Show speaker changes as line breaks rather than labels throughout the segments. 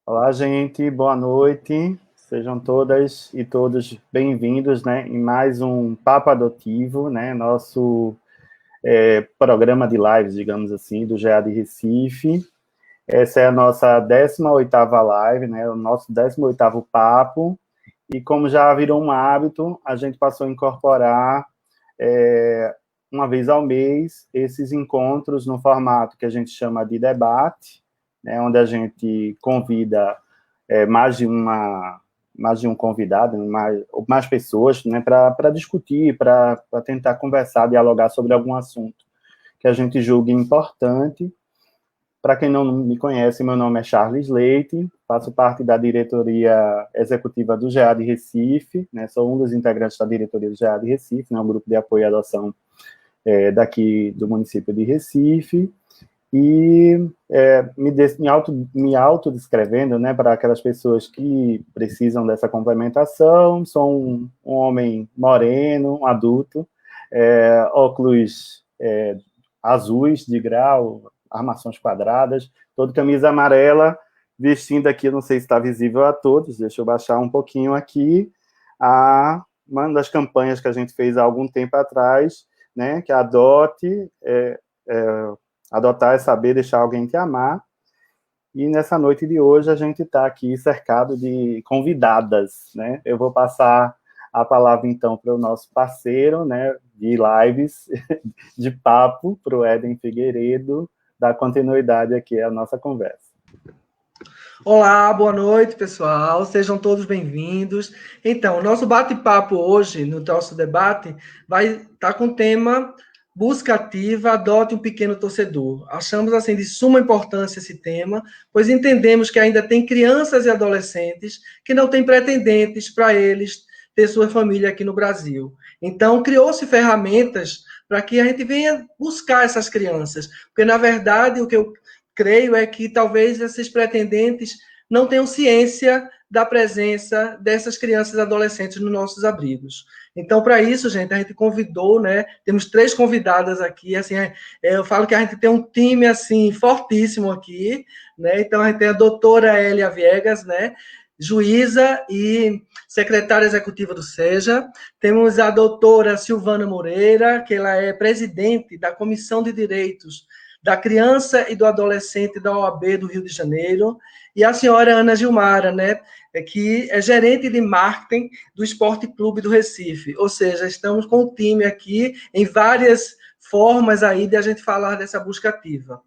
Olá, gente, boa noite. Sejam todas e todos bem-vindos, né, em mais um Papo Adotivo, né, nosso programa de lives, digamos assim, do GA de Recife. Essa é a nossa 18ª live, né, o nosso 18º papo, e como já virou um hábito, a gente passou a incorporar uma vez ao mês esses encontros no formato que a gente chama de debate, né, onde a gente convida mais de um convidado, mais pessoas, né, para discutir, para tentar conversar, dialogar sobre algum assunto que a gente julgue importante. Para quem não me conhece, meu nome é Charles Leite, faço parte da diretoria executiva do GA de Recife, né, sou um dos integrantes da diretoria do GA de Recife, né, um grupo de apoio à adoção daqui do município de Recife, e me autodescrevendo, né, para aquelas pessoas que precisam dessa complementação, sou um homem moreno, um adulto, óculos azuis de grau, armações quadradas, todo camisa amarela, vestindo aqui, não sei se está visível a todos, deixa eu baixar um pouquinho aqui, uma das campanhas que a gente fez há algum tempo atrás, né, que adote, adotar é saber deixar alguém te amar. E nessa noite de hoje a gente está aqui cercado de convidadas, né? Eu vou passar a palavra então para o nosso parceiro, né, de lives, de papo, para o Éden Figueiredo, dar continuidade aqui à nossa conversa.
Olá, boa noite, pessoal. Sejam todos bem-vindos. Então, nosso bate-papo hoje, no nosso debate, vai estar com o tema Busca Ativa, Adote um Pequeno Torcedor. Achamos, assim, de suma importância esse tema, pois entendemos que ainda tem crianças e adolescentes que não têm pretendentes para eles ter sua família aqui no Brasil. Então, criou-se ferramentas para que a gente venha buscar essas crianças, porque, na verdade, o que eu creio é que talvez esses pretendentes não tenham ciência da presença dessas crianças e adolescentes nos nossos abrigos. Então, para isso, gente, a gente convidou, né? Temos 3 convidadas aqui, assim, eu falo que a gente tem um time, assim, fortíssimo aqui, né? Então, a gente tem a doutora Elia Viegas, né? Juíza e secretária executiva do SEJA. Temos a doutora Silvana Moreira, que ela é presidente da Comissão de Direitos da Criança e do Adolescente da OAB do Rio de Janeiro, e a senhora Ana Gilmara, né, que é gerente de marketing do Esporte Clube do Recife. Ou seja, estamos com o time aqui em várias formas aí de a gente falar dessa busca ativa.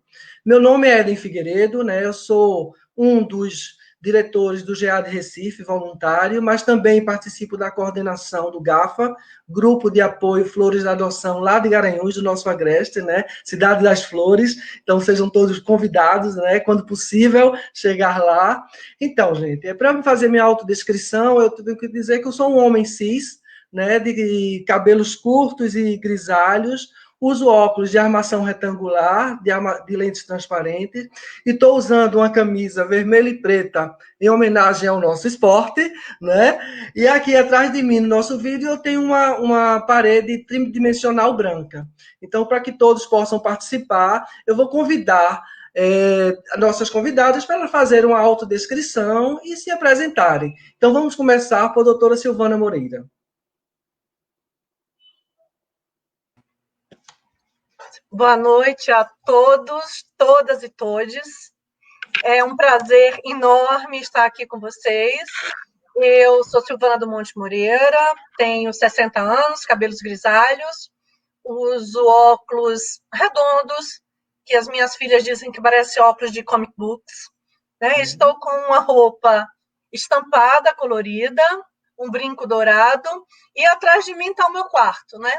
Meu nome é Eden Figueiredo, né, eu sou um dos diretores do GA de Recife, voluntário, mas também participo da coordenação do GAFA, Grupo de Apoio Flores da Adoção, lá de Garanhuns, do nosso agreste, né? Cidade das Flores. Então, sejam todos convidados, né? Quando possível, chegar lá. Então, gente, para fazer minha autodescrição, eu tenho que dizer que eu sou um homem cis, né? De cabelos curtos e grisalhos, uso óculos de armação retangular, de lentes transparentes, e estou usando uma camisa vermelha e preta em homenagem ao nosso esporte, né? E aqui atrás de mim, no nosso vídeo, eu tenho uma parede tridimensional branca. Então, para que todos possam participar, eu vou convidar nossas convidadas para fazer uma autodescrição e se apresentarem. Então, vamos começar por doutora Silvana Moreira.
Boa noite a todos, todas e todes. É um prazer enorme estar aqui com vocês. Eu sou Silvana do Monte Moreira, tenho 60 anos, cabelos grisalhos, uso óculos redondos, que as minhas filhas dizem que parece óculos de comic books. Né? Estou com uma roupa estampada, colorida, um brinco dourado, e atrás de mim está o meu quarto, né?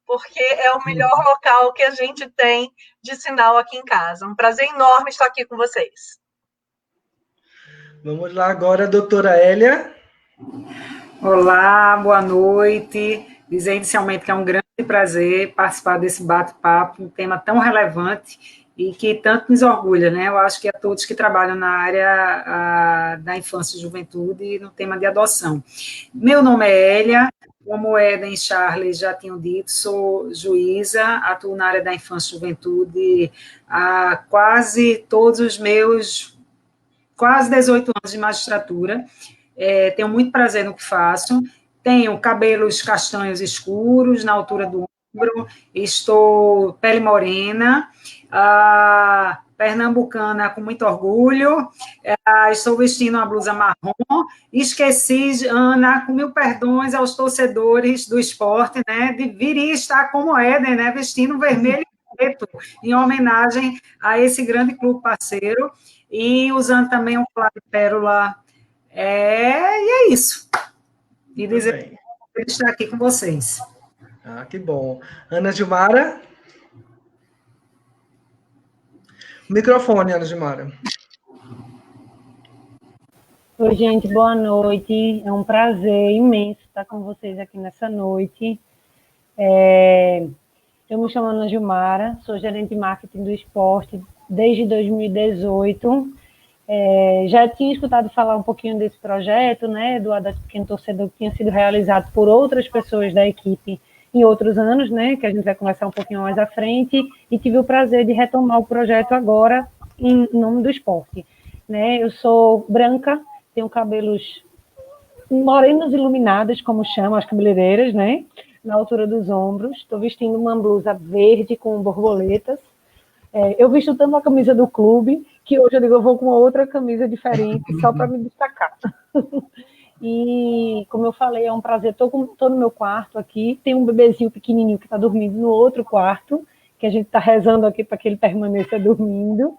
Porque é o melhor local que a gente tem de sinal aqui em casa. Um prazer enorme estar aqui com vocês.
Vamos lá agora, doutora Elia.
Olá, boa noite. Dizer inicialmente que é um grande prazer participar desse bate-papo, um tema tão relevante e que tanto nos orgulha, né? Eu acho que a todos que trabalham na área da infância e juventude no tema de adoção. Meu nome é Elia, como Eden e Charles já tinham dito, sou juíza, atuo na área da infância e juventude há quase todos os meus quase 18 anos de magistratura, tenho muito prazer no que faço, tenho cabelos castanhos escuros, na altura do ombro, estou pele morena, pernambucana com muito orgulho, estou vestindo uma blusa marrom, esqueci, Ana, com mil perdões aos torcedores do esporte, né, deveria estar como Éden, né, vestindo vermelho e preto, em homenagem a esse grande clube parceiro, e usando também um colar de pérola, e é isso. E dizer que estar aqui com vocês.
Que bom. Ana Gilmara? Microfone, Ana Gilmara.
Oi, gente, boa noite. É um prazer imenso estar com vocês aqui nessa noite. Eu me chamo Ana Gilmara, sou gerente de marketing do esporte desde 2018. Já tinha escutado falar um pouquinho desse projeto, né, do Adas Pequeno Torcedor, que tinha sido realizado por outras pessoas da equipe em outros anos, né, que a gente vai conversar um pouquinho mais à frente, e tive o prazer de retomar o projeto agora em nome do esporte. Né? Eu sou branca, tenho cabelos morenos iluminados, como chamam as cabeleireiras, né, na altura dos ombros. Estou vestindo uma blusa verde com borboletas. Eu visto tanto a camisa do clube, que hoje eu digo, eu vou com uma outra camisa diferente, só para me destacar. E, como eu falei, é um prazer. Estou no meu quarto aqui, tem um bebezinho pequenininho que está dormindo no outro quarto, que a gente está rezando aqui para que ele permaneça dormindo.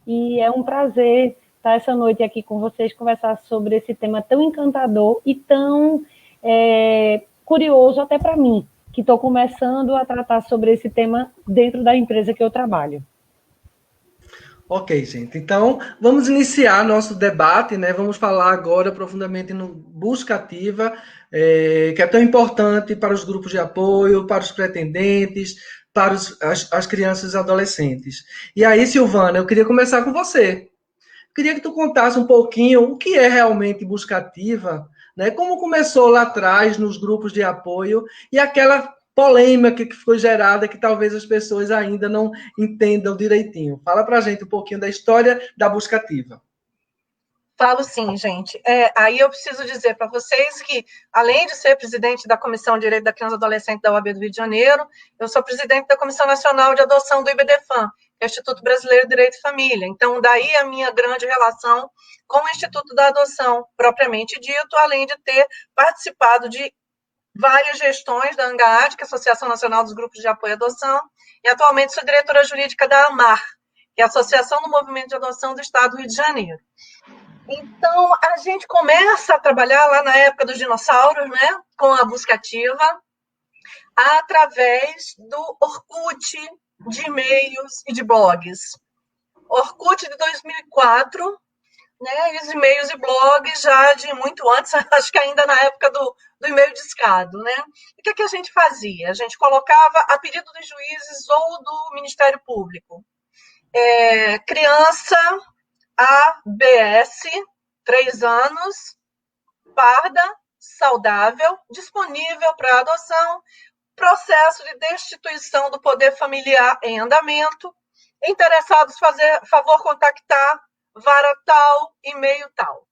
E é um prazer estar essa noite aqui com vocês, conversar sobre esse tema tão encantador e tão curioso até para mim, que estou começando a tratar sobre esse tema dentro da empresa que eu trabalho.
Ok, gente. Então, vamos iniciar nosso debate, né? Vamos falar agora profundamente no Busca Ativa, que é tão importante para os grupos de apoio, para os pretendentes, para as crianças e adolescentes. E aí, Silvana, eu queria começar com você. Queria que tu contasse um pouquinho o que é realmente Busca Ativa, né? Como começou lá atrás nos grupos de apoio e aquela polêmica que foi gerada que talvez as pessoas ainda não entendam direitinho. Fala pra gente um pouquinho da história da Busca Ativa.
Falo sim, gente. Aí eu preciso dizer para vocês que, além de ser presidente da Comissão de Direito da Criança e Adolescente da UAB do Rio de Janeiro, eu sou presidente da Comissão Nacional de Adoção do IBDFAM, que é o Instituto Brasileiro de Direito e Família. Então, daí a minha grande relação com o Instituto da Adoção, propriamente dito, além de ter participado de várias gestões da ANGAAD, que é a Associação Nacional dos Grupos de Apoio à Adoção, e atualmente sou diretora jurídica da AMAR, que é a Associação do Movimento de Adoção do Estado do Rio de Janeiro. Então, a gente começa a trabalhar lá na época dos dinossauros, né, com a Busca Ativa, através do Orkut, de e-mails e de blogs. Orkut de 2004, né, e os e-mails e blogs já de muito antes, acho que ainda na época do e-mail discado, né? E o que a gente fazia? A gente colocava a pedido dos juízes ou do Ministério Público. Criança ABS, 3 anos, parda, saudável, disponível para adoção, processo de destituição do poder familiar em andamento, interessados fazer favor contactar, vara tal, e-mail tal.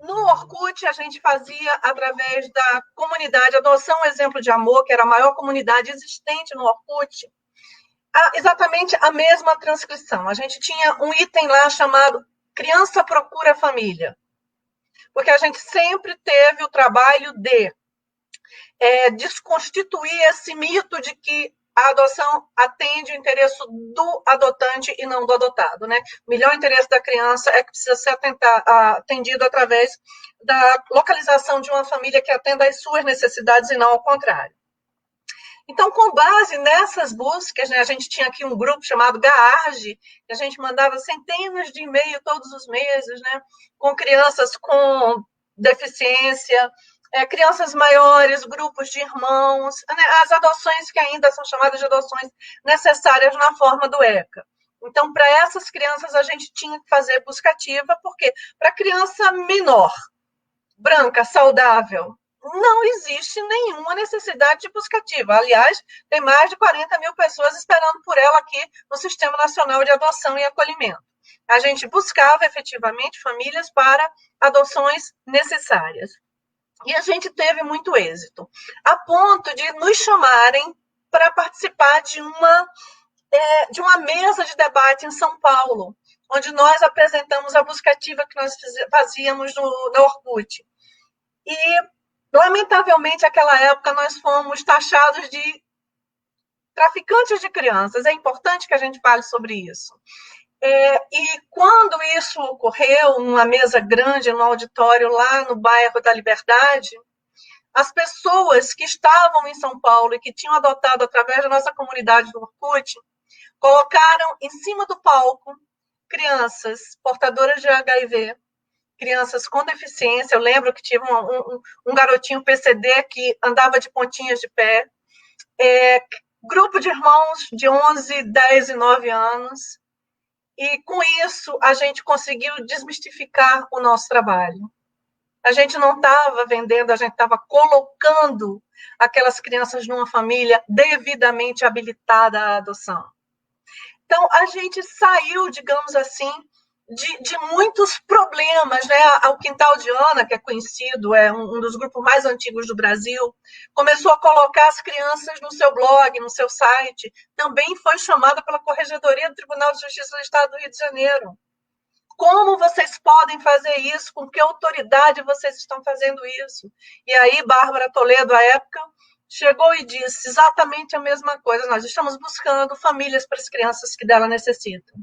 No Orkut, a gente fazia através da comunidade Adoção Exemplo de Amor, que era a maior comunidade existente no Orkut, exatamente a mesma transcrição. A gente tinha um item lá chamado Criança Procura Família, porque a gente sempre teve o trabalho de desconstituir esse mito de que a adoção atende o interesse do adotante e não do adotado, né? O melhor interesse da criança é que precisa ser atendido através da localização de uma família que atenda às suas necessidades e não ao contrário. Então, com base nessas buscas, né, a gente tinha aqui um grupo chamado GAARGE, que a gente mandava centenas de e-mails todos os meses, né, com crianças com deficiência, crianças maiores, grupos de irmãos, né, as adoções que ainda são chamadas de adoções necessárias na forma do ECA. Então, para essas crianças, a gente tinha que fazer busca ativa, porque para criança menor, branca, saudável, não existe nenhuma necessidade de busca ativa. Aliás, tem mais de 40 mil pessoas esperando por ela aqui no Sistema Nacional de Adoção e Acolhimento. A gente buscava efetivamente famílias para adoções necessárias. E a gente teve muito êxito, a ponto de nos chamarem para participar de uma mesa de debate em São Paulo, onde nós apresentamos a buscativa que nós fazíamos na Orkut. E, lamentavelmente, naquela época, nós fomos taxados de traficantes de crianças. É importante que a gente fale sobre isso. E quando isso ocorreu, numa mesa grande, num auditório lá no bairro da Liberdade, as pessoas que estavam em São Paulo e que tinham adotado através da nossa comunidade do Orkut, colocaram em cima do palco crianças portadoras de HIV, crianças com deficiência. Eu lembro que tive um garotinho PCD que andava de pontinhas de pé, grupo de irmãos de 11, 10 e 9 anos, e com isso a gente conseguiu desmistificar o nosso trabalho. A gente não estava vendendo, a gente estava colocando aquelas crianças numa família devidamente habilitada à adoção. Então, a gente saiu, digamos assim, de muitos problemas, né? O Quintal de Ana, que é conhecido, é um dos grupos mais antigos do Brasil, começou a colocar as crianças no seu blog, no seu site, também foi chamada pela Corregedoria do Tribunal de Justiça do Estado do Rio de Janeiro. Como vocês podem fazer isso? Com que autoridade vocês estão fazendo isso? E aí, Bárbara Toledo, à época, chegou e disse exatamente a mesma coisa. Nós estamos buscando famílias para as crianças que dela necessitam.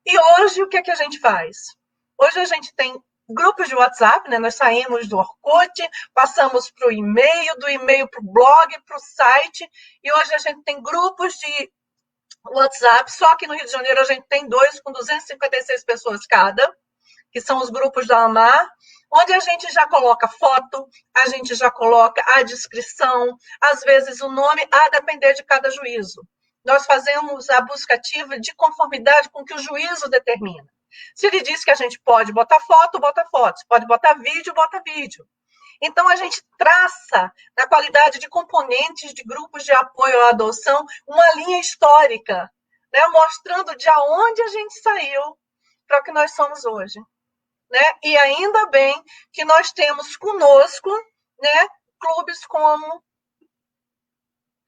E hoje, o que é que a gente faz? Hoje a gente tem grupos de WhatsApp, né? Nós saímos do Orkut, passamos para o e-mail, do e-mail para o blog, para o site, e hoje a gente tem grupos de WhatsApp. Só que no Rio de Janeiro a gente tem 2 com 256 pessoas cada, que são os grupos da AMAR, onde a gente já coloca foto, a gente já coloca a descrição, às vezes o nome, a depender de cada juízo. Nós fazemos a buscativa de conformidade com o que o juízo determina. Se ele diz que a gente pode botar foto, bota foto. Se pode botar vídeo, bota vídeo. Então, a gente traça, na qualidade de componentes de grupos de apoio à adoção, uma linha histórica, né, mostrando de onde a gente saiu para o que nós somos hoje. Né? E ainda bem que nós temos conosco, né, clubes como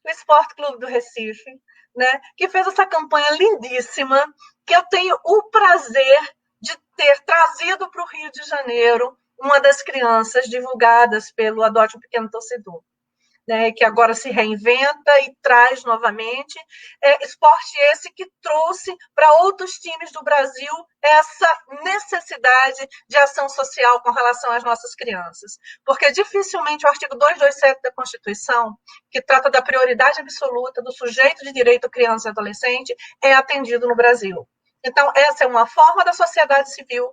o Esporte Clube do Recife, né, que fez essa campanha lindíssima, que eu tenho o prazer de ter trazido para o Rio de Janeiro uma das crianças divulgadas pelo Adote um Pequeno Torcedor, né, que agora se reinventa e traz novamente. Esporte esse que trouxe para outros times do Brasil essa necessidade de ação social com relação às nossas crianças. Porque dificilmente o artigo 227 da Constituição, que trata da prioridade absoluta do sujeito de direito criança e adolescente, é atendido no Brasil. Então, essa é uma forma da sociedade civil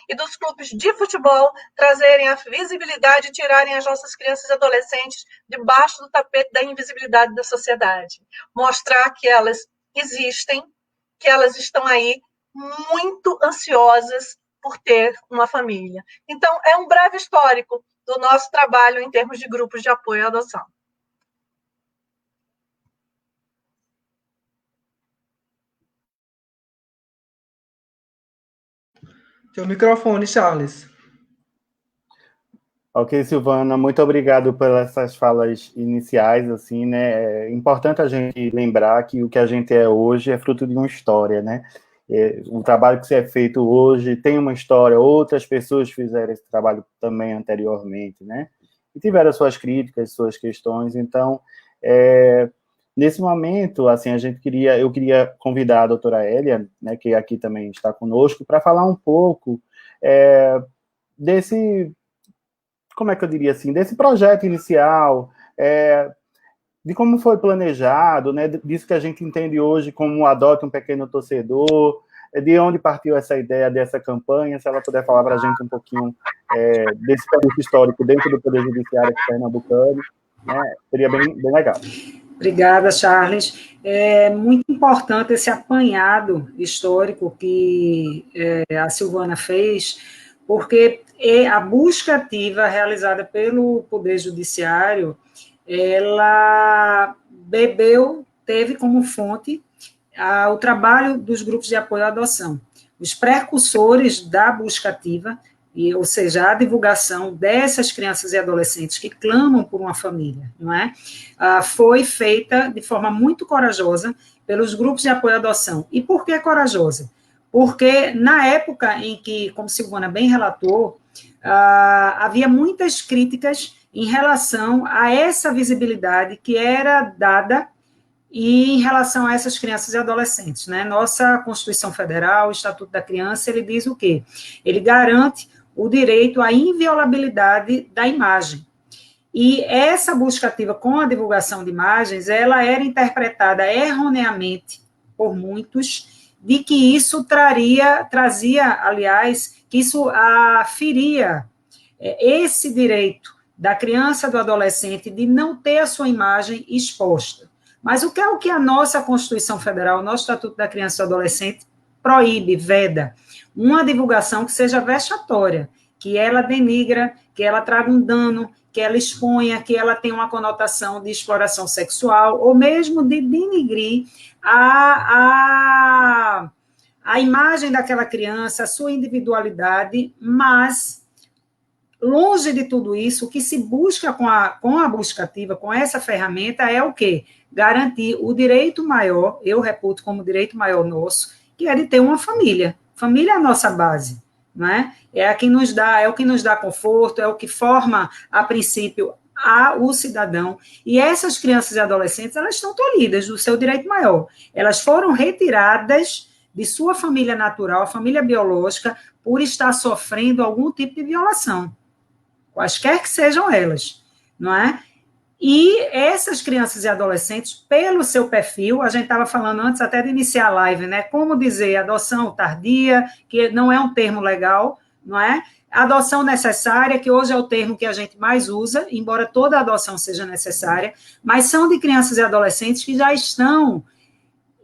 e dos clubes de futebol trazerem a visibilidade e tirarem as nossas crianças e adolescentes debaixo do tapete da invisibilidade da sociedade. Mostrar que elas existem, que elas estão aí muito ansiosas por ter uma família. Então, é um breve histórico do nosso trabalho em termos de grupos de apoio à adoção.
Teu microfone, Charles.
Ok, Silvana, muito obrigado pelas essas falas iniciais, assim, né? É importante a gente lembrar que o que a gente é hoje é fruto de uma história, né? O trabalho que é feito hoje tem uma história, outras pessoas fizeram esse trabalho também anteriormente, né? E tiveram suas críticas, suas questões, então, nesse momento, assim, eu queria convidar a doutora Hélia, né, que aqui também está conosco, para falar um pouco desse, como é que eu diria assim, desse projeto inicial, de como foi planejado, né, disso que a gente entende hoje como Adote um Pequeno Torcedor, de onde partiu essa ideia dessa campanha, se ela puder falar para a gente um pouquinho desse período histórico dentro do Poder Judiciário pernambucano, né, seria bem legal.
Obrigada, Charles. É muito importante esse apanhado histórico que a Silvana fez, porque a busca ativa realizada pelo Poder Judiciário, ela teve como fonte o trabalho dos grupos de apoio à adoção. os precursores da busca ativa, ou seja, a divulgação dessas crianças e adolescentes que clamam por uma família, não é? Foi feita de forma muito corajosa pelos grupos de apoio à adoção. E por que corajosa? Porque na época em que, como Silvana bem relatou, havia muitas críticas em relação a essa visibilidade que era dada e em relação a essas crianças e adolescentes, né? Nossa Constituição Federal, o Estatuto da Criança, ele diz o quê? Ele garante o direito à inviolabilidade da imagem. E essa busca ativa com a divulgação de imagens, ela era interpretada erroneamente por muitos, de que isso trazia, aliás, que isso feria esse direito da criança, do adolescente, de não ter a sua imagem exposta. Mas o que a nossa Constituição Federal, o nosso Estatuto da Criança e do Adolescente, proíbe, veda? Uma divulgação que seja vexatória, que ela denigra, que ela traga um dano, que ela exponha, que ela tenha uma conotação de exploração sexual, ou mesmo de denigrir a imagem daquela criança, a sua individualidade, mas, longe de tudo isso, o que se busca com a busca ativa, com essa ferramenta, é o quê? Garantir o direito maior, eu reputo como direito maior nosso, que é de ter uma família. Família é a nossa base, não é? É o que nos dá conforto, é o que forma, a princípio, o cidadão. E essas crianças e adolescentes, elas estão tolhidas do seu direito maior. Elas foram retiradas de sua família natural, a família biológica, por estar sofrendo algum tipo de violação, quaisquer que sejam elas, não é? E essas crianças e adolescentes, pelo seu perfil, a gente estava falando antes até de iniciar a live, né? Como dizer adoção tardia, que não é um termo legal, não é? Adoção necessária, que hoje é o termo que a gente mais usa, embora toda adoção seja necessária, mas são de crianças e adolescentes que já estão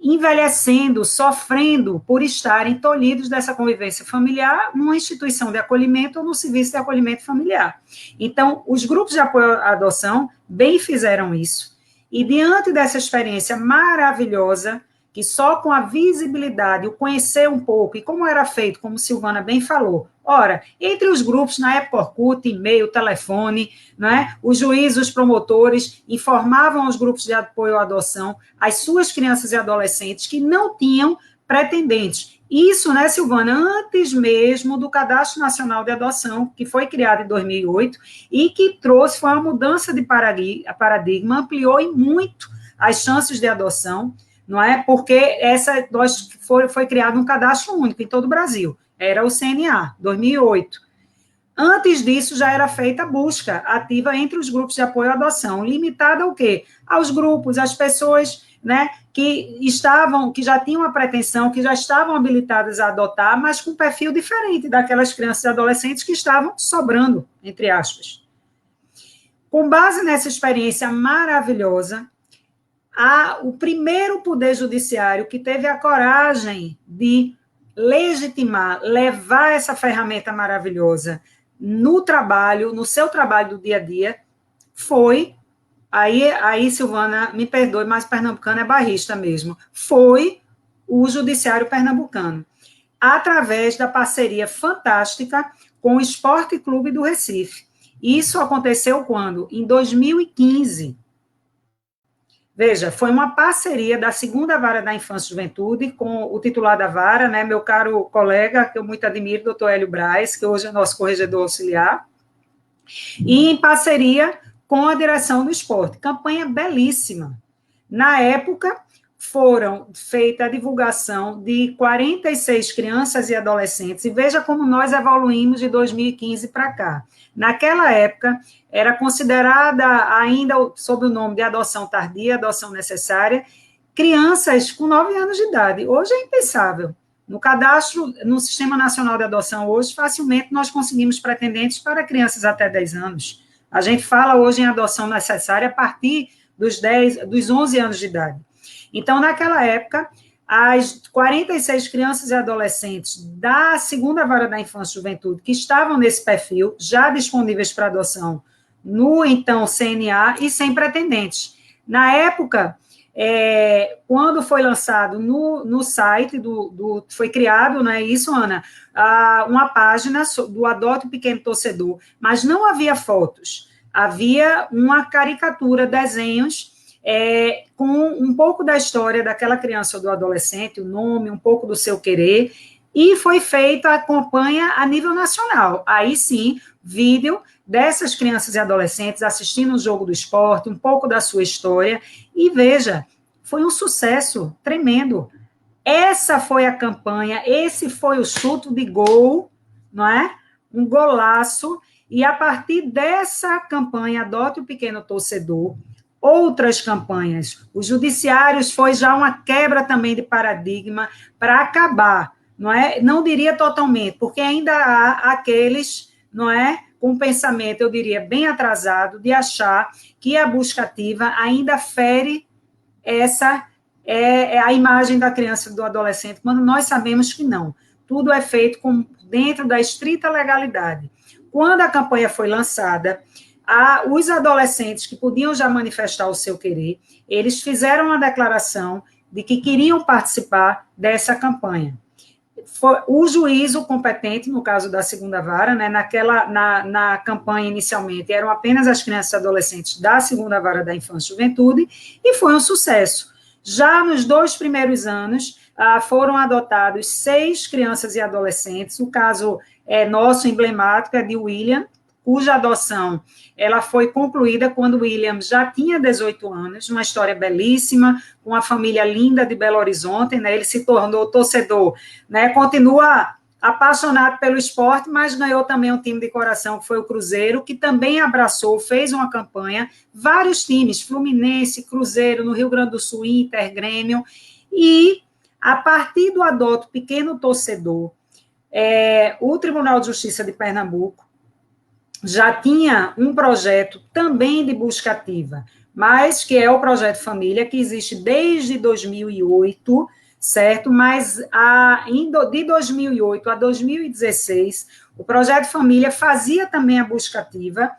envelhecendo, sofrendo por estarem tolhidos dessa convivência familiar numa instituição de acolhimento ou no serviço de acolhimento familiar. Então, os grupos de apoio à adoção bem fizeram isso, e diante dessa experiência maravilhosa, que só com a visibilidade, o conhecer um pouco, e como era feito, como Silvana bem falou, ora, entre os grupos, na época Orkut, e-mail, telefone, né, os juízes, os promotores, informavam os grupos de apoio à adoção, as suas crianças e adolescentes que não tinham pretendentes. Isso, né, Silvana, antes mesmo do Cadastro Nacional de Adoção, que foi criado em 2008, e que foi uma mudança de paradigma, ampliou em muito as chances de adoção, não é? Porque foi criado um cadastro único em todo o Brasil, era o CNA, 2008. Antes disso, já era feita a busca ativa entre os grupos de apoio à adoção, limitada ao quê? Aos grupos, às pessoas, né, que já tinham a pretensão, que já estavam habilitadas a adotar, mas com um perfil diferente daquelas crianças e adolescentes que estavam sobrando, entre aspas. Com base nessa experiência maravilhosa, o primeiro poder judiciário que teve a coragem de legitimar, levar essa ferramenta maravilhosa no seu trabalho do dia a dia, foi, aí Silvana, me perdoe, mas pernambucano é bairrista mesmo, foi o Judiciário Pernambucano, através da parceria fantástica com o Esporte Clube do Recife. Isso aconteceu quando? Em 2015. Veja, foi uma parceria da 2ª Vara da Infância e Juventude com o titular da vara, né, meu caro colega, que eu muito admiro, doutor Hélio Braz, que hoje é nosso corregedor auxiliar, e em parceria com a direção do esporte. Campanha belíssima. Na época, foram feita a divulgação de 46 crianças e adolescentes, e veja como nós evoluímos de 2015 para cá. Naquela época, era considerada ainda sob o nome de adoção tardia, adoção necessária, crianças com 9 anos de idade. Hoje é impensável. No cadastro, no Sistema Nacional de Adoção, hoje, facilmente nós conseguimos pretendentes para crianças até 10 anos. A gente fala hoje em adoção necessária a partir dos 11 anos de idade. Então, naquela época, as 46 crianças e adolescentes da 2ª Vara da Infância e Juventude que estavam nesse perfil, já disponíveis para adoção no, então, CNA e sem pretendentes. Na época, quando foi lançado no site, foi criado, não é isso, Ana? Uma página do Adote o Pequeno Torcedor, mas não havia fotos, havia uma caricatura, desenhos, com um pouco da história daquela criança ou do adolescente, o nome, um pouco do seu querer, e foi feita a campanha a nível nacional. Aí sim, vídeo dessas crianças e adolescentes assistindo o jogo do esporte, um pouco da sua história, e veja, foi um sucesso tremendo. Essa foi a campanha, esse foi o chute de gol, não é? Um golaço, e a partir dessa campanha, Adote o Pequeno Torcedor, outras campanhas, os judiciários foi já uma quebra também de paradigma para acabar, não é? Não diria totalmente, porque ainda há aqueles, não é, com um pensamento, eu diria, bem atrasado, de achar que a busca ativa ainda fere essa a imagem da criança e do adolescente, quando nós sabemos que não. Tudo é feito dentro da estrita legalidade. Quando a campanha foi lançada, os adolescentes que podiam já manifestar o seu querer, eles fizeram uma declaração de que queriam participar dessa campanha. O juízo competente, no caso da segunda vara, né, na campanha inicialmente, eram apenas as crianças e adolescentes da segunda vara da infância e juventude, e foi um sucesso. Já nos 2 primeiros anos, foram adotados 6 crianças e adolescentes, o caso nosso emblemático é de William, cuja adoção ela foi concluída quando William já tinha 18 anos, uma história belíssima, com uma família linda de Belo Horizonte, né? Ele se tornou torcedor, né? Continua apaixonado pelo esporte, mas ganhou também um time de coração, que foi o Cruzeiro, que também abraçou, fez uma campanha, vários times, Fluminense, Cruzeiro, no Rio Grande do Sul, Inter, Grêmio, e a partir do Adote Pequeno Torcedor, o Tribunal de Justiça de Pernambuco já tinha um projeto também de busca ativa, mas que é o Projeto Família, que existe desde 2008, certo? Mas de 2008 a 2016, o Projeto Família fazia também a busca ativa,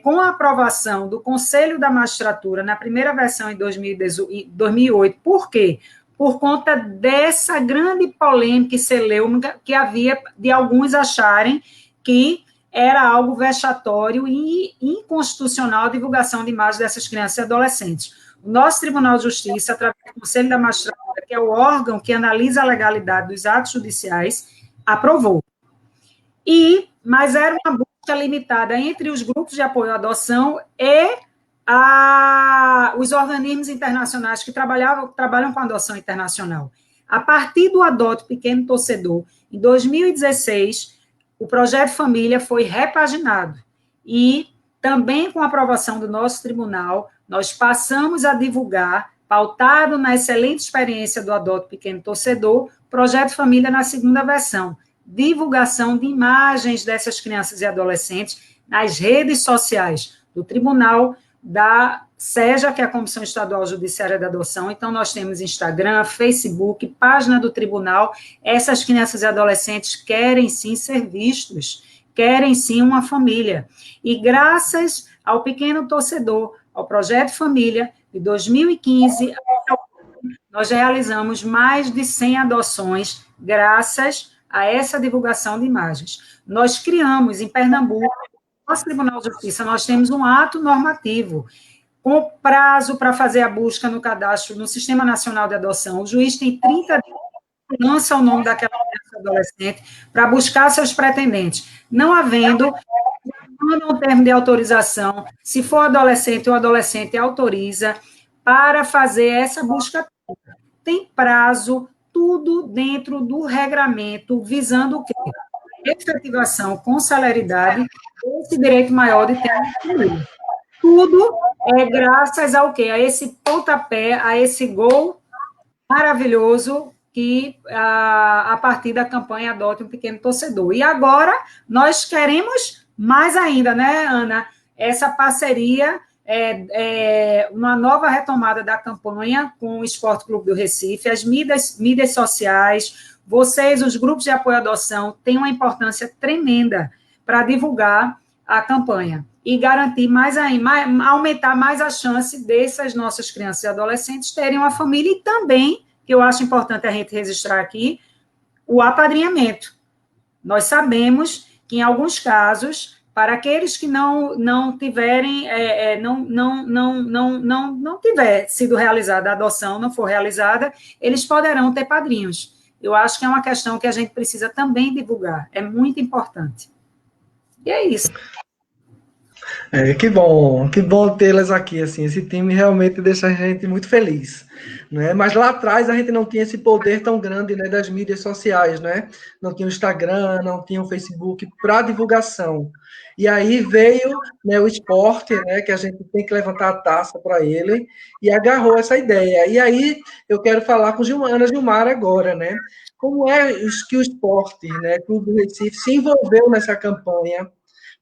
com a aprovação do Conselho da Magistratura, na primeira versão em 2008. Por quê? Por conta dessa grande polêmica e celeuma que havia de alguns acharem que era algo vexatório e inconstitucional a divulgação de imagens dessas crianças e adolescentes. O nosso Tribunal de Justiça, através do Conselho da Magistratura, que é o órgão que analisa a legalidade dos atos judiciais, aprovou. Mas era uma busca limitada entre os grupos de apoio à adoção e os organismos internacionais que trabalham com a adoção internacional. A partir do Adote Pequeno Torcedor, em 2016, o Projeto Família foi repaginado e também com a aprovação do nosso tribunal, nós passamos a divulgar, pautado na excelente experiência do Adote Pequeno Torcedor, Projeto Família na segunda versão, divulgação de imagens dessas crianças e adolescentes nas redes sociais do tribunal, da SEJA, que é a Comissão Estadual Judiciária da Adoção. Então, nós temos Instagram, Facebook, página do tribunal. Essas crianças e adolescentes querem, sim, ser vistos, querem, sim, uma família. E graças ao Pequeno Torcedor, ao Projeto Família, de 2015, nós realizamos mais de 100 adoções, graças a essa divulgação de imagens. Nós criamos, em Pernambuco, no nosso Tribunal de Justiça, nós temos um ato normativo, com prazo para fazer a busca no cadastro, no Sistema Nacional de Adoção. O juiz tem 30 dias, lança o nome daquela criança adolescente para buscar seus pretendentes. Não havendo, manda um termo de autorização, se for adolescente, o adolescente autoriza para fazer essa busca. Tem prazo, tudo dentro do regramento, visando o quê? Efetivação com celeridade, esse direito maior de ter uma família. Tudo é graças ao quê? A esse pontapé, a esse gol maravilhoso que, a partir da campanha Adote um Pequeno Torcedor. E agora, nós queremos mais ainda, né, Ana? Essa parceria, uma nova retomada da campanha com o Esporte Clube do Recife, as mídias sociais, vocês, os grupos de apoio à adoção, têm uma importância tremenda para divulgar a campanha. e garantir aumentar mais a chance dessas nossas crianças e adolescentes terem uma família e também, que eu acho importante a gente registrar aqui, o apadrinhamento. Nós sabemos que, em alguns casos, para aqueles que não tiverem, não tiver sido realizada a adoção, não for realizada, eles poderão ter padrinhos. Eu acho que é uma questão que a gente precisa também divulgar, é muito importante. E é isso.
Que bom tê-las aqui, assim, esse time realmente deixa a gente muito feliz, né? Mas lá atrás a gente não tinha esse poder tão grande, né, das mídias sociais, né? Não tinha o Instagram, não tinha o Facebook para divulgação. E aí veio, né, o esporte, né, que a gente tem que levantar a taça para ele, e agarrou essa ideia. E aí eu quero falar com Ana Gilmara agora, né? Como é que o esporte, né, Clube do Recife, se envolveu nessa campanha,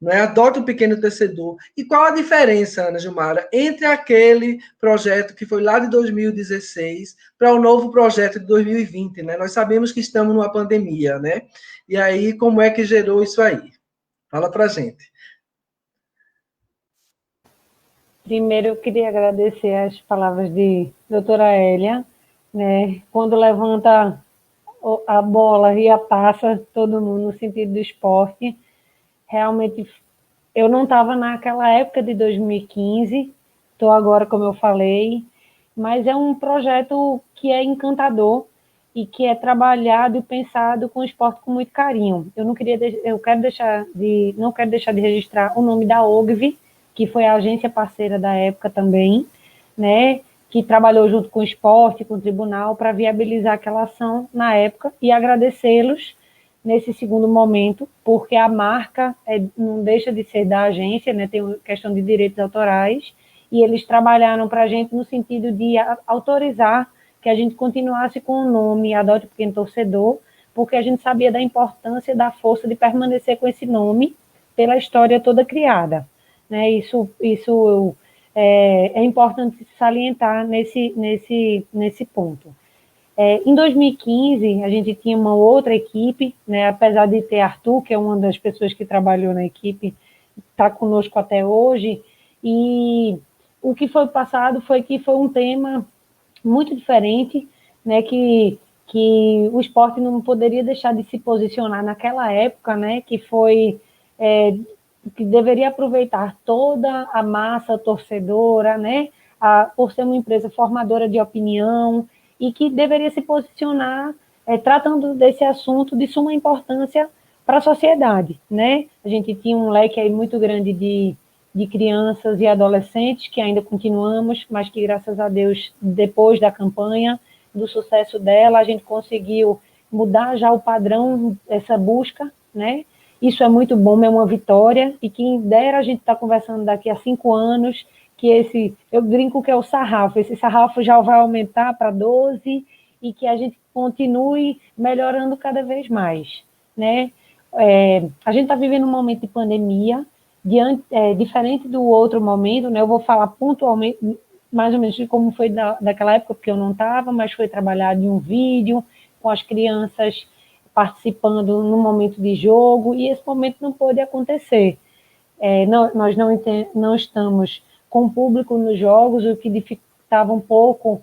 né? Adote um pequeno torcedor. E qual a diferença, Ana Gilmara, entre aquele projeto que foi lá de 2016 para o novo projeto de 2020, né? Nós sabemos que estamos numa pandemia, né? E aí, como é que gerou isso aí? Fala para a gente.
Primeiro, eu queria agradecer as palavras de doutora Hélia, né? Quando levanta a bola e a taça, todo mundo no sentido do esporte, realmente eu não estava naquela época de 2015, estou agora, como eu falei, mas é um projeto que é encantador e que é trabalhado e pensado com o esporte com muito carinho. Não quero deixar de registrar o nome da OGV, que foi a agência parceira da época também, né, que trabalhou junto com o esporte, com o tribunal, para viabilizar aquela ação na época, e agradecê-los nesse segundo momento, porque a marca não deixa de ser da agência, né, tem questão de direitos autorais, e eles trabalharam para a gente no sentido de autorizar que a gente continuasse com o nome Adote um Pequeno Torcedor, porque a gente sabia da importância, da força de permanecer com esse nome pela história toda criada. Né? Isso é importante salientar nesse ponto. Em 2015, a gente tinha uma outra equipe, né, apesar de ter Arthur, que é uma das pessoas que trabalhou na equipe, está conosco até hoje, e o que foi passado foi que foi um tema muito diferente, né, que o esporte não poderia deixar de se posicionar naquela época, né, que foi que deveria aproveitar toda a massa torcedora, né, por ser uma empresa formadora de opinião, e que deveria se posicionar tratando desse assunto de suma importância para a sociedade, né? A gente tinha um leque aí muito grande de crianças e adolescentes, que ainda continuamos, mas que, graças a Deus, depois da campanha, do sucesso dela, a gente conseguiu mudar já o padrão dessa busca, né? Isso é muito bom, é uma vitória, e quem dera a gente estar conversando daqui a 5 anos, que eu brinco que é o sarrafo, esse sarrafo já vai aumentar para 12, e que a gente continue melhorando cada vez mais, né? A gente está vivendo um momento de pandemia, diferente do outro momento, né? Eu vou falar pontualmente, mais ou menos de como foi daquela época, porque eu não estava, mas foi trabalhado em um vídeo, com as crianças participando no momento de jogo, e esse momento não pôde acontecer. Nós não estamos com o público nos jogos, o que dificultava um pouco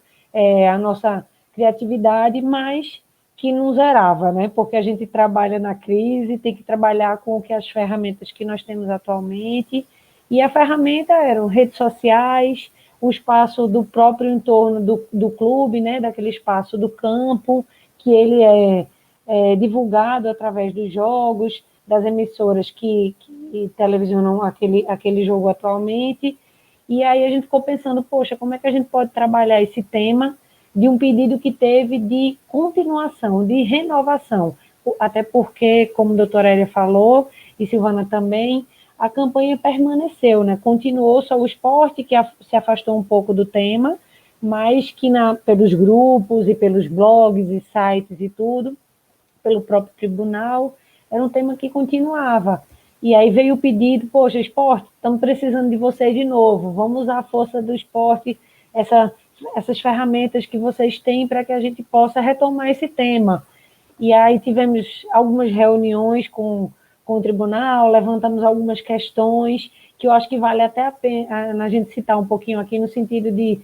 a nossa criatividade, mas que não zerava, né? Porque a gente trabalha na crise, tem que trabalhar com as ferramentas que nós temos atualmente, e a ferramenta eram redes sociais, o espaço do próprio entorno do clube, né? Daquele espaço do campo, que ele é divulgado através dos jogos, das emissoras que televisionam aquele jogo atualmente. E aí a gente ficou pensando, poxa, como é que a gente pode trabalhar esse tema de um pedido que teve de continuação, de renovação, até porque, como a doutora Hélia falou, e Silvana também, a campanha permaneceu, né? Continuou só o esporte, que se afastou um pouco do tema, mas que pelos grupos e pelos blogs e sites e tudo, pelo próprio tribunal, era um tema que continuava. E aí veio o pedido, poxa, esporte, estamos precisando de vocês de novo, vamos usar a força do esporte, essas ferramentas que vocês têm para que a gente possa retomar esse tema. E aí tivemos algumas reuniões com com o tribunal, levantamos algumas questões que eu acho que vale até a pena a gente citar um pouquinho aqui, no sentido de,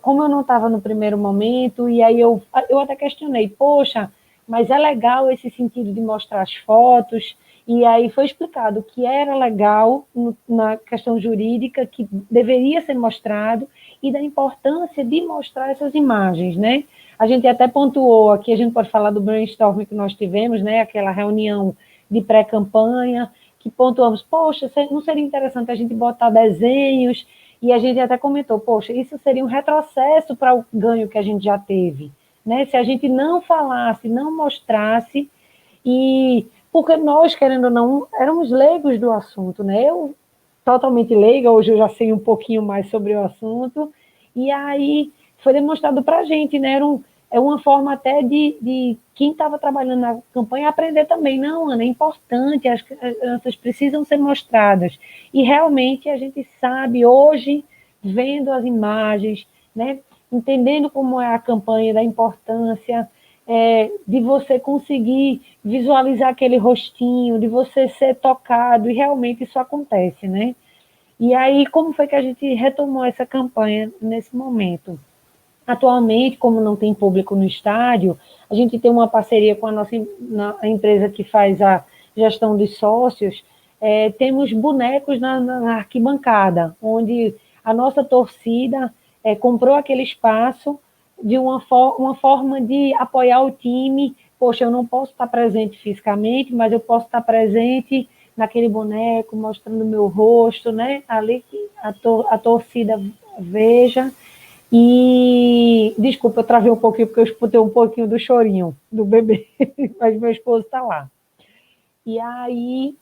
como eu não estava no primeiro momento, e aí eu até questionei, poxa, mas é legal esse sentido de mostrar as fotos, e aí foi explicado que era legal na questão jurídica, que deveria ser mostrado, e da importância de mostrar essas imagens, né? A gente até pontuou aqui, a gente pode falar do brainstorm que nós tivemos, né? Aquela reunião de pré-campanha, que pontuamos, poxa, não seria interessante a gente botar desenhos, e a gente até comentou, poxa, isso seria um retrocesso para o ganho que a gente já teve, né? Se a gente não falasse, não mostrasse, e porque nós, querendo ou não, éramos leigos do assunto, né? Eu, totalmente leiga, hoje eu já sei um pouquinho mais sobre o assunto, e aí foi demonstrado para a gente, né? É uma forma até de quem estava trabalhando na campanha aprender também. Não, Ana, é importante, as crianças precisam ser mostradas. E realmente a gente sabe hoje, vendo as imagens, né? Entendendo como é a campanha, da importância de você conseguir visualizar aquele rostinho, de você ser tocado, e realmente isso acontece, né? E aí, como foi que a gente retomou essa campanha nesse momento? Atualmente, como não tem público no estádio, a gente tem uma parceria com a empresa que faz a gestão dos sócios, temos bonecos na arquibancada, onde a nossa torcida comprou aquele espaço de uma forma de apoiar o time. Poxa, eu não posso estar presente fisicamente, mas eu posso estar presente naquele boneco, mostrando o meu rosto, né? Ali que a torcida veja. E, desculpa, eu travei um pouquinho, porque eu escutei um pouquinho do chorinho do bebê, mas meu esposo está lá. E aí,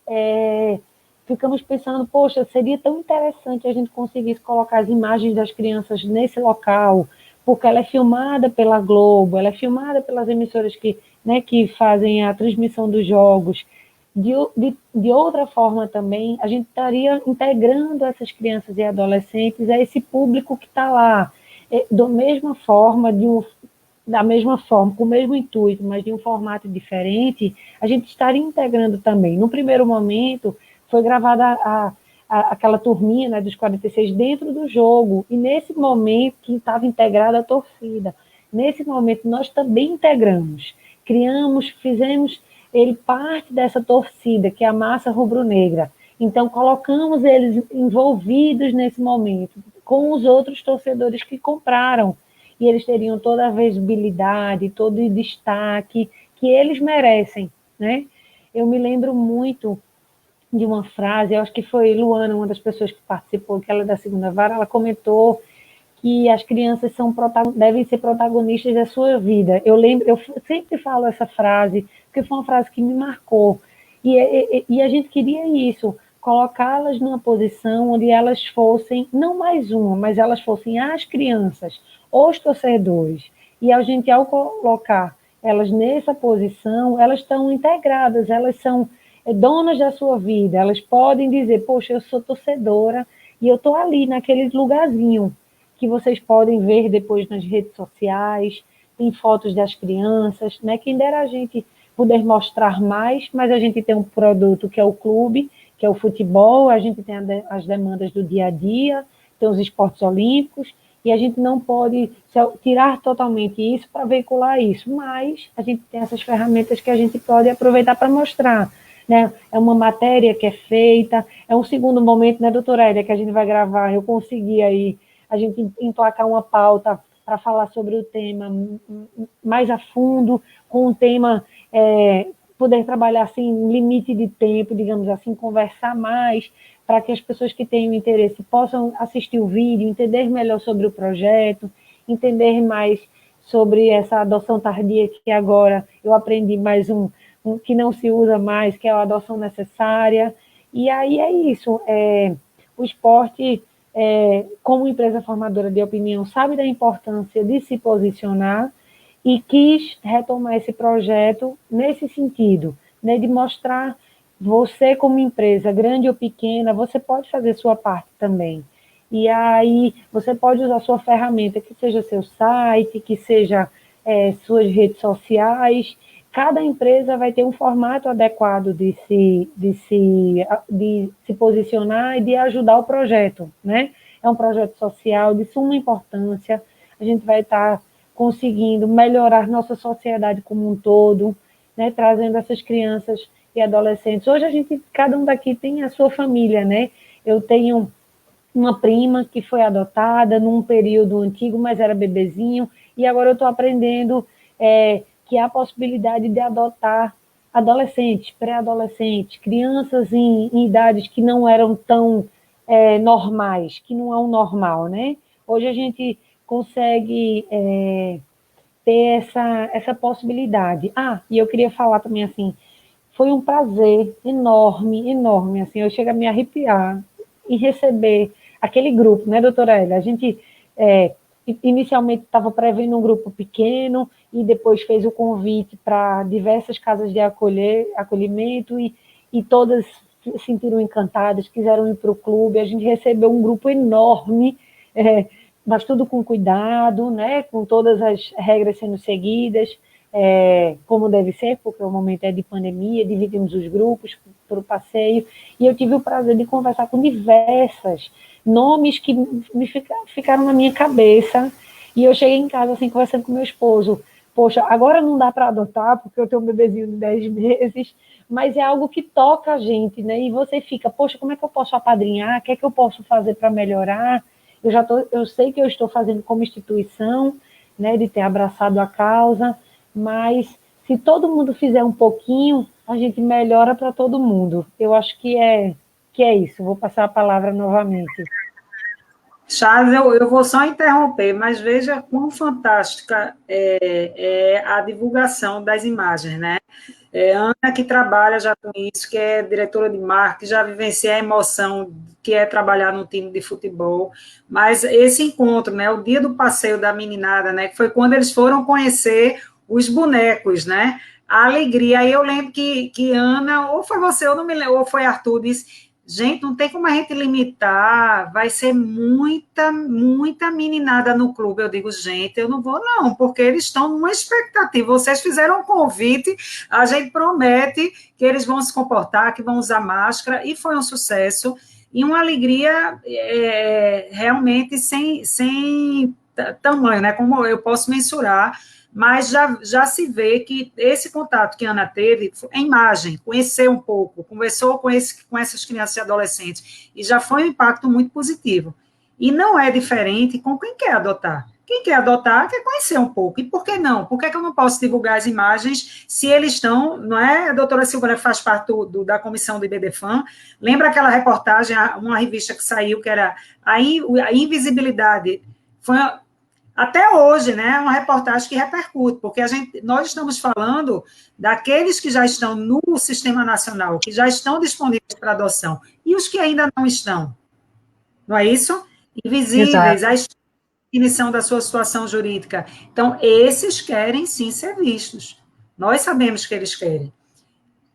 ficamos pensando, poxa, seria tão interessante a gente conseguisse colocar as imagens das crianças nesse local, porque ela é filmada pela Globo, ela é filmada pelas emissoras que fazem a transmissão dos jogos. De outra forma também, a gente estaria integrando essas crianças e adolescentes a esse público que está lá, da mesma forma, com o mesmo intuito, mas de um formato diferente, a gente estaria integrando também. No primeiro momento, foi gravada aquela turminha, né, dos 46 dentro do jogo, e nesse momento que estava integrada a torcida. Nesse momento, nós também integramos, fizemos ele parte dessa torcida, que é a massa rubro-negra. Então, colocamos eles envolvidos nesse momento, com os outros torcedores que compraram, e eles teriam toda a visibilidade, todo o destaque que eles merecem, né? Eu me lembro muito de uma frase, eu acho que foi Luana, uma das pessoas que participou, que ela é da Segunda Vara, ela comentou que as crianças devem ser protagonistas da sua vida. Eu sempre falo essa frase, porque foi uma frase que me marcou. E a gente queria isso, colocá-las numa posição onde elas fossem, não mais uma, mas elas fossem as crianças, os torcedores. E a gente, ao colocar elas nessa posição, elas estão integradas, elas são donas da sua vida, elas podem dizer, poxa, eu sou torcedora e eu estou ali naquele lugarzinho que vocês podem ver depois nas redes sociais, tem fotos das crianças, né? Quem dera a gente poder mostrar mais, mas a gente tem um produto que é o clube, que é o futebol, a gente tem as demandas do dia a dia, tem os esportes olímpicos, e a gente não pode tirar totalmente isso para veicular isso, mas a gente tem essas ferramentas que a gente pode aproveitar para mostrar, né? É uma matéria que é feita, é um segundo momento, né, doutora Hélia, que a gente vai gravar, eu consegui aí, a gente emplacar uma pauta para falar sobre o tema mais a fundo, com o tema, poder trabalhar assim, limite de tempo, digamos assim, conversar mais, para que as pessoas que tenham interesse possam assistir o vídeo, entender melhor sobre o projeto, entender mais sobre essa adoção tardia, que agora eu aprendi mais um que não se usa mais, que é a adoção necessária. E aí é isso, o esporte, como empresa formadora de opinião, sabe da importância de se posicionar e quis retomar esse projeto nesse sentido, né, de mostrar você como empresa, grande ou pequena, você pode fazer sua parte também. E aí você pode usar sua ferramenta, que seja seu site, que seja suas redes sociais, cada empresa vai ter um formato adequado de se posicionar e de ajudar o projeto, né? É um projeto social de suma importância, a gente vai estar conseguindo melhorar nossa sociedade como um todo, né? Trazendo essas crianças e adolescentes. Hoje cada um daqui tem a sua família, né? Eu tenho uma prima que foi adotada num período antigo, mas era bebezinho, e agora eu estou aprendendo que há a possibilidade de adotar adolescentes, pré-adolescentes, crianças em idades que não eram tão normais, que não é o normal, né? Hoje a gente consegue ter essa possibilidade. E eu queria falar também assim, foi um prazer enorme, enorme, assim, eu chego a me arrepiar em receber aquele grupo, né, doutora Elia? A gente inicialmente estava prevendo um grupo pequeno e depois fez o convite para diversas casas de acolhimento e todas se sentiram encantadas, quiseram ir para o clube. A gente recebeu um grupo enorme, mas tudo com cuidado, né, com todas as regras sendo seguidas, como deve ser, porque o momento é de pandemia, dividimos os grupos para o passeio, e eu tive o prazer de conversar com diversas nomes que ficaram na minha cabeça, e eu cheguei em casa assim, conversando com meu esposo, poxa, agora não dá para adotar, porque eu tenho um bebezinho de 10 meses, mas é algo que toca a gente, né, e você fica, poxa, como é que eu posso apadrinhar, o que é que eu posso fazer para melhorar? Eu sei que eu estou fazendo como instituição, né, de ter abraçado a causa, mas se todo mundo fizer um pouquinho, a gente melhora para todo mundo. Eu acho que é isso. Vou passar a palavra novamente.
Charles, eu vou só interromper, mas veja quão fantástica é a divulgação das imagens, né? Ana, que trabalha já com isso, que é diretora de marketing, já vivencia a emoção que é trabalhar num time de futebol, mas esse encontro, né, o dia do passeio da meninada, né, que foi quando eles foram conhecer os bonecos, né, a alegria, aí eu lembro que Ana, ou foi você, ou não me lembro, ou foi Arthur, disse, gente, não tem como a gente limitar, vai ser muita meninada no clube. Eu digo, gente, eu não vou não, porque eles estão numa expectativa. Vocês fizeram um convite, a gente promete que eles vão se comportar, que vão usar máscara, e foi um sucesso, e uma alegria realmente sem tamanho, né? Como eu posso mensurar, mas já se vê que esse contato que a Ana teve, a imagem, conhecer um pouco, conversou com essas crianças e adolescentes, e já foi um impacto muito positivo. E não é diferente com quem quer adotar. Quem quer adotar quer conhecer um pouco. E por que não? Por que eu não posso divulgar as imagens se eles estão, não é? A doutora Silvana faz parte da comissão do IBDFAM. Lembra aquela reportagem, uma revista que saiu, que era a invisibilidade? Foi até hoje, né, uma reportagem que repercute, porque nós estamos falando daqueles que já estão no Sistema Nacional, que já estão disponíveis para adoção, e os que ainda não estão, não é isso? Invisíveis, a definição da sua situação jurídica. Então, esses querem sim ser vistos. Nós sabemos que eles querem.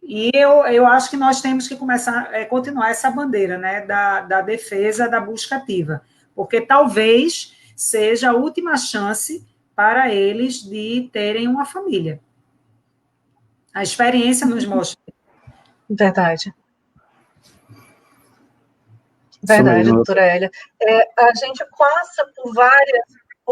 E eu acho que nós temos que começar a continuar essa bandeira, né, da defesa da busca ativa, porque talvez seja a última chance para eles de terem uma família. A experiência nos mostra.
Verdade. Verdade, doutora Elia. A gente passa por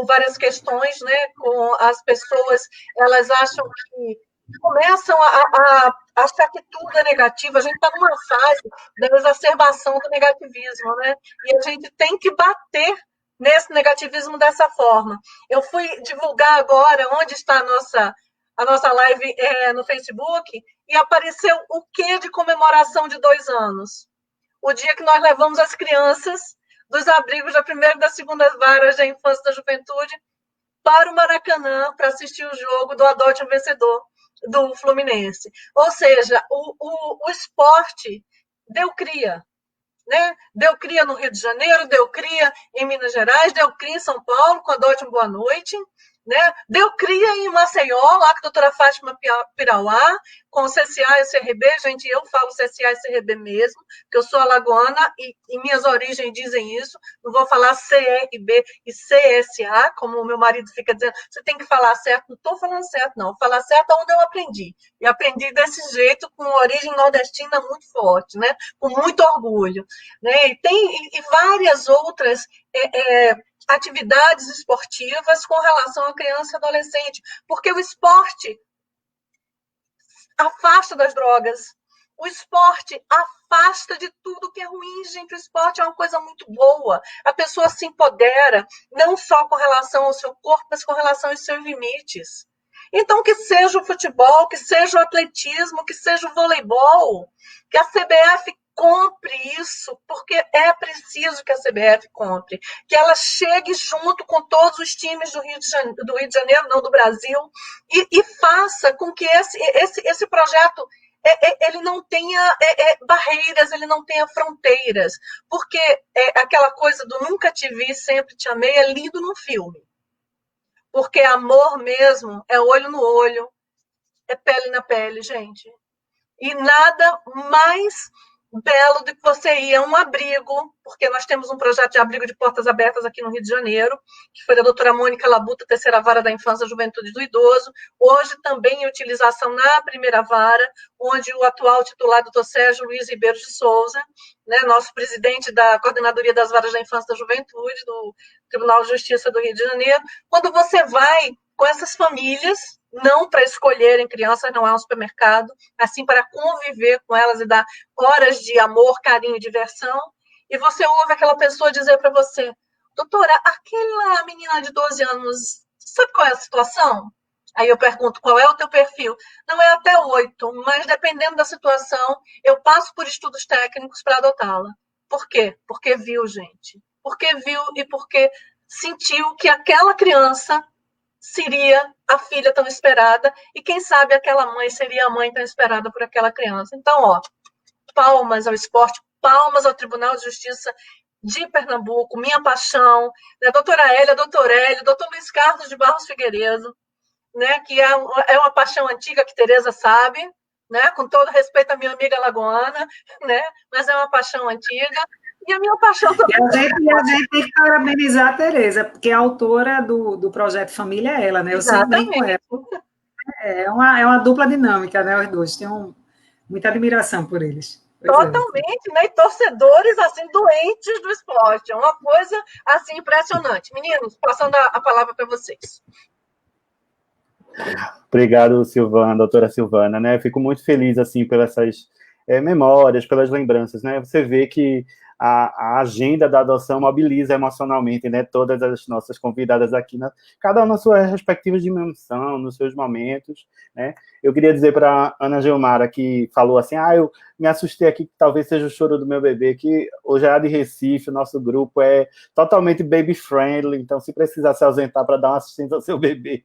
várias questões, né, com as pessoas, elas acham que começam a achar que tudo é negativo, a gente está numa fase da exacerbação do negativismo, né, e a gente tem que bater nesse negativismo dessa forma. Eu fui divulgar agora onde está a nossa live no Facebook, e apareceu o quê de comemoração de 2 anos? O dia que nós levamos as crianças dos abrigos da primeira e da segunda varas da infância e da juventude para o Maracanã para assistir o jogo do Adote um Vencedor do Fluminense. Ou seja, o esporte deu cria, né? Deu cria no Rio de Janeiro, deu cria em Minas Gerais, deu cria em São Paulo com Adote um Boa Noite, né? Deu cria em Maceió, lá com a doutora Fátima Pirauá, com o CSA e o CRB. Gente, eu falo CSA e CRB mesmo, porque eu sou alagoana e minhas origens dizem isso. Não vou falar CRB e CSA, como o meu marido fica dizendo, você tem que falar certo. Não estou falando certo, não. Vou falar certo onde eu aprendi. E aprendi desse jeito, com origem nordestina muito forte, né? Com muito orgulho. Né? E várias outras atividades esportivas com relação à criança e adolescente, porque o esporte afasta das drogas, o esporte afasta de tudo que é ruim, gente. O esporte é uma coisa muito boa, a pessoa se empodera, não só com relação ao seu corpo, mas com relação aos seus limites. Então, que seja o futebol, que seja o atletismo, que seja o voleibol, que a CBF compre isso, porque é preciso que a CBF compre, que ela chegue junto com todos os times do Rio de Janeiro, não do Brasil, e faça com que esse projeto ele não tenha barreiras, ele não tenha fronteiras, porque aquela coisa do nunca te vi, sempre te amei é lindo no filme, porque amor mesmo é olho no olho, é pele na pele, gente, e nada mais belo do que você ir a um abrigo, porque nós temos um projeto de abrigo de portas abertas aqui no Rio de Janeiro, que foi da doutora Mônica Labuta, terceira vara da infância, juventude e do idoso, hoje também em utilização na primeira vara, onde o atual titular, doutor Sérgio Luiz Ribeiro de Souza, né, nosso presidente da Coordenadoria das Varas da Infância e da Juventude, do Tribunal de Justiça do Rio de Janeiro, quando você vai com essas famílias, não para escolherem crianças, não é um supermercado, assim para conviver com elas e dar horas de amor, carinho e diversão, e você ouve aquela pessoa dizer para você, doutora, aquela menina de 12 anos, sabe qual é a situação? Aí eu pergunto, qual é o teu perfil? Não, é até 8, mas dependendo da situação, eu passo por estudos técnicos para adotá-la. Por quê? Porque viu, gente. Porque viu e porque sentiu que aquela criança seria a filha tão esperada, e quem sabe aquela mãe seria a mãe tão esperada por aquela criança. Então, ó, palmas ao esporte, palmas ao Tribunal de Justiça de Pernambuco, minha paixão, né, doutora Hélia, doutor Hélio, doutor Luiz Carlos de Barros Figueiredo, né, que é uma paixão antiga que Tereza sabe, né, com todo respeito à minha amiga lagoana, né, mas é uma paixão antiga. E a minha paixão também.
E a gente tem que parabenizar a Tereza, porque a autora do Projeto Família é ela, né? Eu sempre brinco com ela. É uma dupla dinâmica, né? Os dois. Tenho muita admiração por eles.
Totalmente, né? E torcedores, assim, doentes do esporte. É uma coisa, assim, impressionante. Meninos, passando a palavra para vocês.
Obrigado, Silvana, doutora Silvana, né? Fico muito feliz, assim, pelas essas memórias, pelas lembranças, né? Você vê que a agenda da adoção mobiliza emocionalmente, né? Todas as nossas convidadas aqui, cada uma na sua respectiva dimensão, nos seus momentos, né? Eu queria dizer para Ana Gilmara, que falou assim, eu me assustei aqui, que talvez seja o choro do meu bebê, que hoje é de Recife, o nosso grupo é totalmente baby-friendly, então se precisar se ausentar para dar uma assistência ao seu bebê,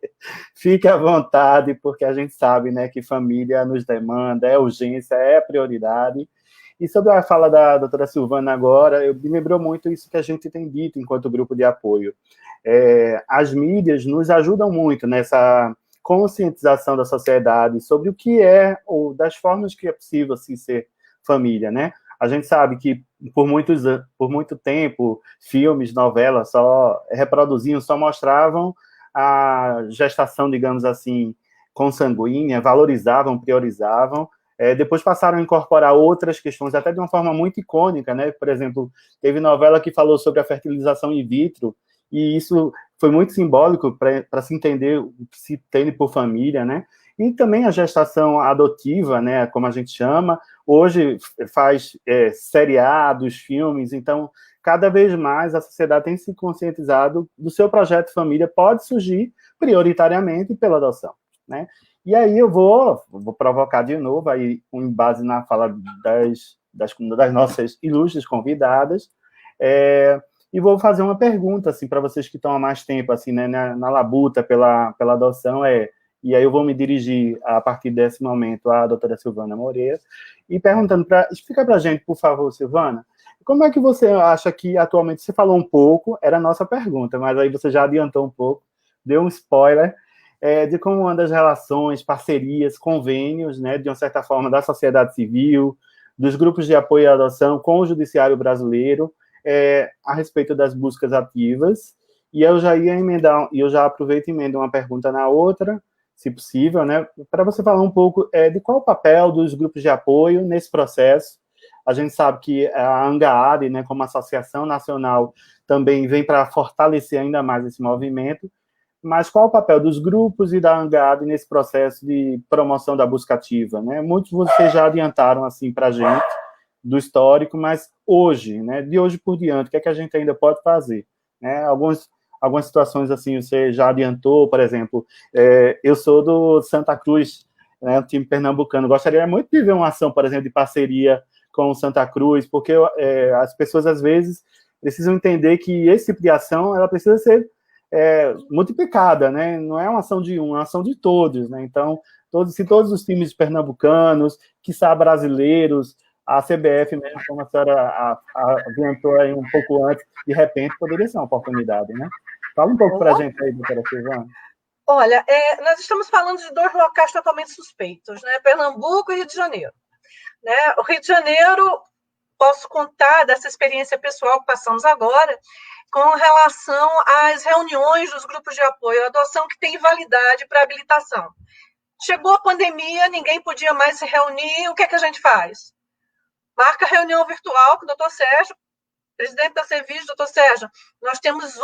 fique à vontade, porque a gente sabe, né, que família nos demanda, é urgência, é prioridade. E sobre a fala da doutora Silvana agora, me lembrou muito isso que a gente tem dito enquanto grupo de apoio. As mídias nos ajudam muito nessa conscientização da sociedade sobre o que é, ou das formas que é possível assim, ser família, né? A gente sabe que por muito tempo, filmes, novelas só reproduziam, só mostravam a gestação, digamos assim, consanguínea, valorizavam, priorizavam. Depois passaram a incorporar outras questões, até de uma forma muito icônica, né? Por exemplo, teve novela que falou sobre a fertilização in vitro, e isso foi muito simbólico para se entender o que se tem por família, né? E também a gestação adotiva, né, como a gente chama, hoje faz seriados, filmes, então, cada vez mais a sociedade tem se conscientizado do seu projeto família, pode surgir prioritariamente pela adoção, né? E aí eu vou provocar de novo, aí, com base na fala das nossas ilustres convidadas, e vou fazer uma pergunta assim, para vocês que estão há mais tempo assim, né, na labuta pela adoção, e aí eu vou me dirigir, a partir desse momento, à doutora Silvana Moreira, e perguntando, explica para a gente, por favor, Silvana, como é que você acha que atualmente, você falou um pouco, era a nossa pergunta, mas aí você já adiantou um pouco, deu um spoiler, de como andam as relações, parcerias, convênios, né, de uma certa forma, da sociedade civil, dos grupos de apoio à adoção com o judiciário brasileiro, a respeito das buscas ativas. E eu já ia emendar, e eu já aproveito e emendo uma pergunta na outra, se possível, né, para você falar um pouco de qual o papel dos grupos de apoio nesse processo. A gente sabe que a ANGAAD, né, como associação nacional, também vem para fortalecer ainda mais esse movimento, mas qual o papel dos grupos e da ANGAAD nesse processo de promoção da busca ativa, né? Muitos vocês já adiantaram, assim, para a gente, do histórico, mas hoje, né, de hoje por diante, o que é que a gente ainda pode fazer? Né? Algumas situações, assim, você já adiantou, por exemplo, eu sou do Santa Cruz, né, o time pernambucano, gostaria muito de ver uma ação, por exemplo, de parceria com o Santa Cruz, porque as pessoas, às vezes, precisam entender que esse tipo de ação, ela precisa ser multiplicada, né? Não é uma ação de um, é uma ação de todos, né? Então, se todos os times pernambucanos, quiçá brasileiros, a CBF mesmo, como a senhora adiantou aí um pouco antes, de repente, poderia ser uma oportunidade, né? Fala um pouco para a gente aí, doutora Silvana.
Olha, nós estamos falando de dois locais totalmente suspeitos, né? Pernambuco e Rio de Janeiro. Né? O Rio de Janeiro, posso contar dessa experiência pessoal que passamos agora, com relação às reuniões dos grupos de apoio à adoção que têm validade para habilitação. Chegou a pandemia, ninguém podia mais se reunir, o que é que a gente faz? Marca reunião virtual com o doutor Sérgio, presidente da Cevis, doutor Sérgio, nós temos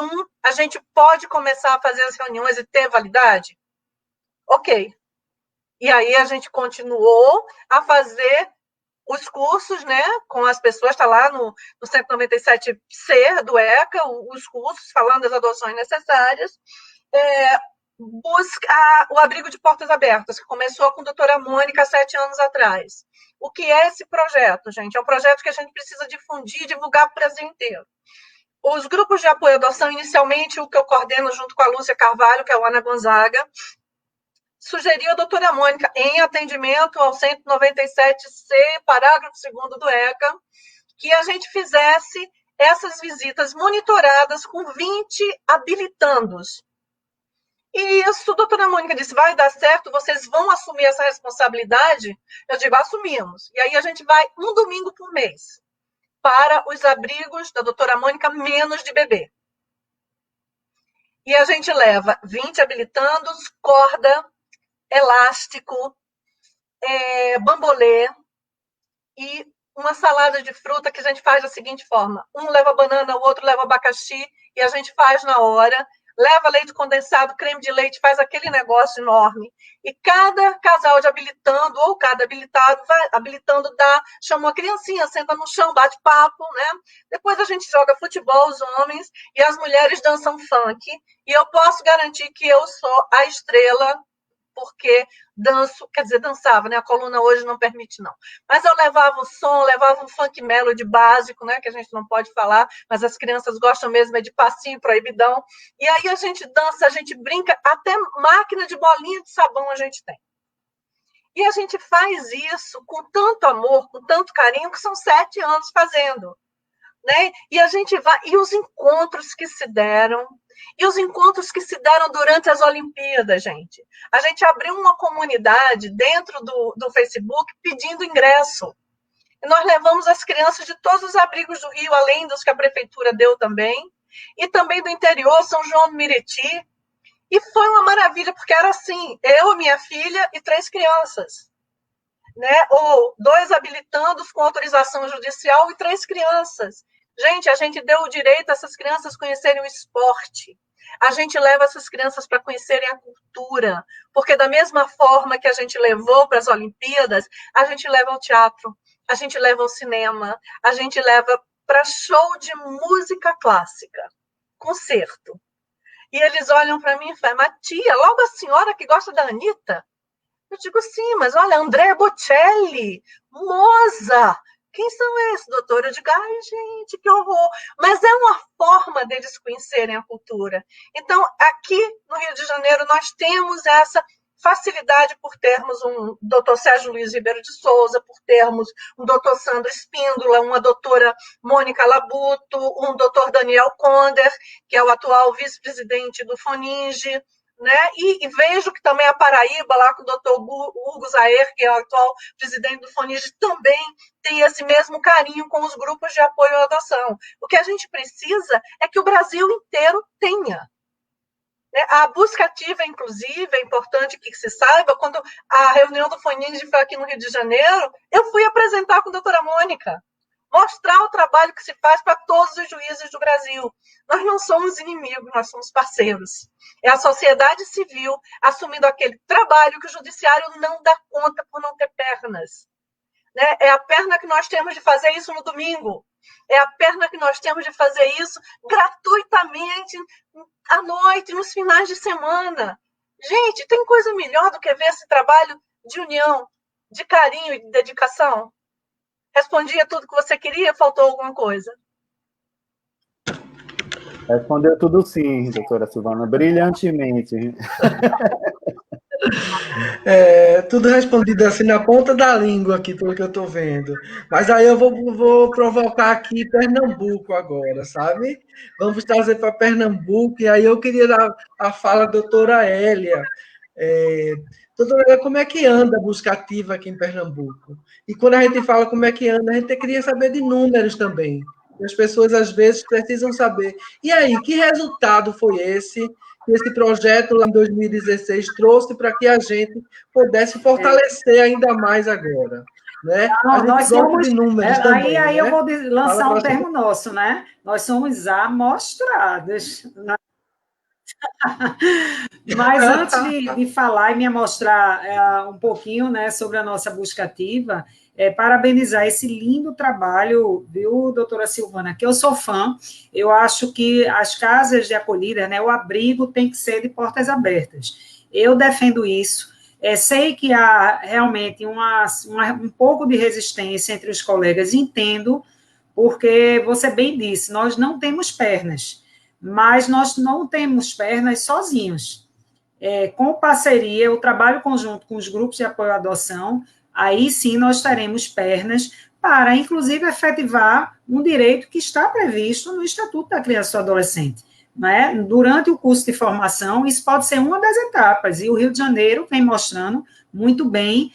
a gente pode começar a fazer as reuniões e ter validade? Ok. E aí a gente continuou a fazer os cursos, né, com as pessoas, está lá no 197C do ECA, os cursos falando das adoções necessárias, busca o abrigo de portas abertas, que começou com a doutora Mônica 7 anos atrás. O que é esse projeto, gente? É um projeto que a gente precisa difundir e divulgar para o Brasil inteiro. Os grupos de apoio à adoção, inicialmente, o que eu coordeno junto com a Lúcia Carvalho, que é a Ana Gonzaga, sugeriu a doutora Mônica, em atendimento ao 197C, parágrafo 2º do ECA, que a gente fizesse essas visitas monitoradas com 20 habilitandos. E isso, a doutora Mônica disse, vai dar certo, vocês vão assumir essa responsabilidade? Eu digo, assumimos. E aí a gente vai um domingo por mês para os abrigos da doutora Mônica menos de bebê. E a gente leva 20 habilitandos, corda, elástico, bambolê e uma salada de fruta que a gente faz da seguinte forma. Um leva banana, o outro leva abacaxi e a gente faz na hora. Leva leite condensado, creme de leite, faz aquele negócio enorme. E cada casal de habilitando, ou cada habilitado, vai habilitando, chama uma criancinha, senta no chão, bate papo, né? Depois a gente joga futebol, os homens, e as mulheres dançam funk. E eu posso garantir que eu sou a estrela, porque dançava, né? A coluna hoje não permite, não. Mas eu levava o som, levava um funk melody básico, né? Que a gente não pode falar, mas as crianças gostam mesmo de passinho proibidão. E aí a gente dança, a gente brinca, até máquina de bolinha de sabão a gente tem. E a gente faz isso com tanto amor, com tanto carinho, que são 7 anos fazendo. Né? E a gente vai, e os encontros que se deram, durante as Olimpíadas, gente. A gente abriu uma comunidade dentro do Facebook pedindo ingresso. E nós levamos as crianças de todos os abrigos do Rio, além dos que a prefeitura deu também, e também do interior, São João do Meriti. E foi uma maravilha, porque era assim, eu, minha filha e 3 crianças. Né? Ou 2 habilitandos com autorização judicial e 3 crianças. Gente, a gente deu o direito a essas crianças conhecerem o esporte. A gente leva essas crianças para conhecerem a cultura, porque da mesma forma que a gente levou para as Olimpíadas, a gente leva ao teatro, a gente leva ao cinema, a gente leva para show de música clássica, concerto. E eles olham para mim e falam, mas tia, logo a senhora que gosta da Anitta? Eu digo, sim, mas olha, Andrea Bocelli, Mozart, quem são esses, doutor? Eu digo, ai, gente, que horror. Mas é uma forma deles conhecerem a cultura. Então, aqui no Rio de Janeiro, nós temos essa facilidade por termos um doutor Sérgio Luiz Ribeiro de Souza, por termos um doutor Sandro Espíndola, uma doutora Mônica Labuto, um doutor Daniel Conder, que é o atual vice-presidente do FONINGE, né? E vejo que também a Paraíba, lá com o doutor Hugo Zaer, que é o atual presidente do FONINGE, também tem esse mesmo carinho com os grupos de apoio à adoção. O que a gente precisa é que o Brasil inteiro tenha. A busca ativa, inclusive, é importante que se saiba, quando a reunião do FONINGE foi aqui no Rio de Janeiro, eu fui apresentar com a doutora Mônica, mostrar o trabalho que se faz para todos os juízes do Brasil. Nós não somos inimigos, nós somos parceiros. É a sociedade civil assumindo aquele trabalho que o judiciário não dá conta por não ter pernas. Né? É a perna que nós temos de fazer isso no domingo. É a perna que nós temos de fazer isso gratuitamente à noite, nos finais de semana. Gente, tem coisa melhor do que ver esse trabalho de união, de carinho e de dedicação? Respondi a tudo que você queria? Faltou alguma coisa?
Respondeu tudo sim, doutora Silvana, brilhantemente.
Tudo respondido assim na ponta da língua aqui, pelo que eu estou vendo. Mas aí eu vou provocar aqui Pernambuco agora, sabe? Vamos trazer para Pernambuco, e aí eu queria dar a fala da doutora Hélia. Doutora Hélia, como é que anda a busca ativa aqui em Pernambuco? E quando a gente fala como é que anda, a gente queria saber de números também. As pessoas, às vezes, precisam saber. E aí, que resultado foi esse que esse projeto lá em 2016 trouxe para que a gente pudesse fortalecer ainda mais agora? Né?
Não, nós somos
de números também,
aí
né?
eu vou lançar um termo nosso, né? Nós somos amostrados. Né? Mas antes de falar e me mostrar um pouquinho, né, sobre a nossa busca ativa, parabenizar esse lindo trabalho, viu, doutora Silvana, que eu sou fã. Eu acho que as casas de acolhida, né, o abrigo tem que ser de portas abertas. Eu defendo isso. Sei que há realmente um pouco de resistência entre os colegas, entendo, porque você bem disse, nós não temos pernas, mas nós não temos pernas sozinhos. Com parceria, o trabalho conjunto com os grupos de apoio à adoção, aí sim nós teremos pernas para, inclusive, efetivar um direito que está previsto no Estatuto da Criança e do Adolescente. Né? Durante o curso de formação, isso pode ser uma das etapas, e o Rio de Janeiro vem mostrando muito bem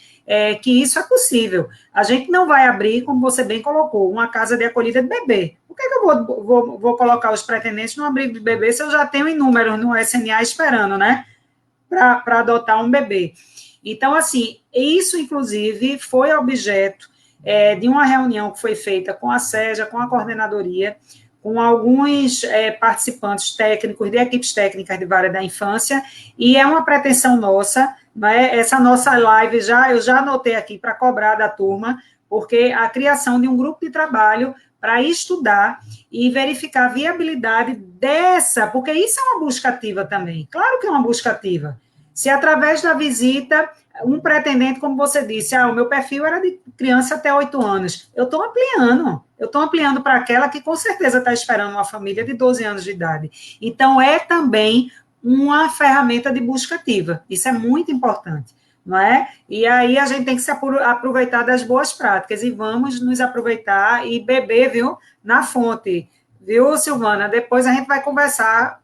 que isso é possível. A gente não vai abrir, como você bem colocou, uma casa de acolhida de bebê. Por que eu vou colocar os pretendentes no abrigo de bebê se eu já tenho inúmeros no SNA esperando, né? Para adotar um bebê. Então, assim, isso, inclusive, foi objeto de uma reunião que foi feita com a SEJA, com a coordenadoria, com alguns participantes técnicos, de equipes técnicas de vara da infância, e é uma pretensão nossa, né, essa nossa live, eu já anotei aqui para cobrar da turma, porque a criação de um grupo de trabalho para estudar e verificar a viabilidade dessa, porque isso é uma busca ativa também, claro que é uma busca ativa. Se através da visita, um pretendente, como você disse, o meu perfil era de criança até 8 anos, eu estou ampliando para aquela que com certeza está esperando uma família de 12 anos de idade. Então, é também uma ferramenta de busca ativa, isso é muito importante. Não é? E aí a gente tem que se aproveitar das boas práticas e vamos nos aproveitar e beber, viu, na fonte, viu, Silvana? Depois a gente vai conversar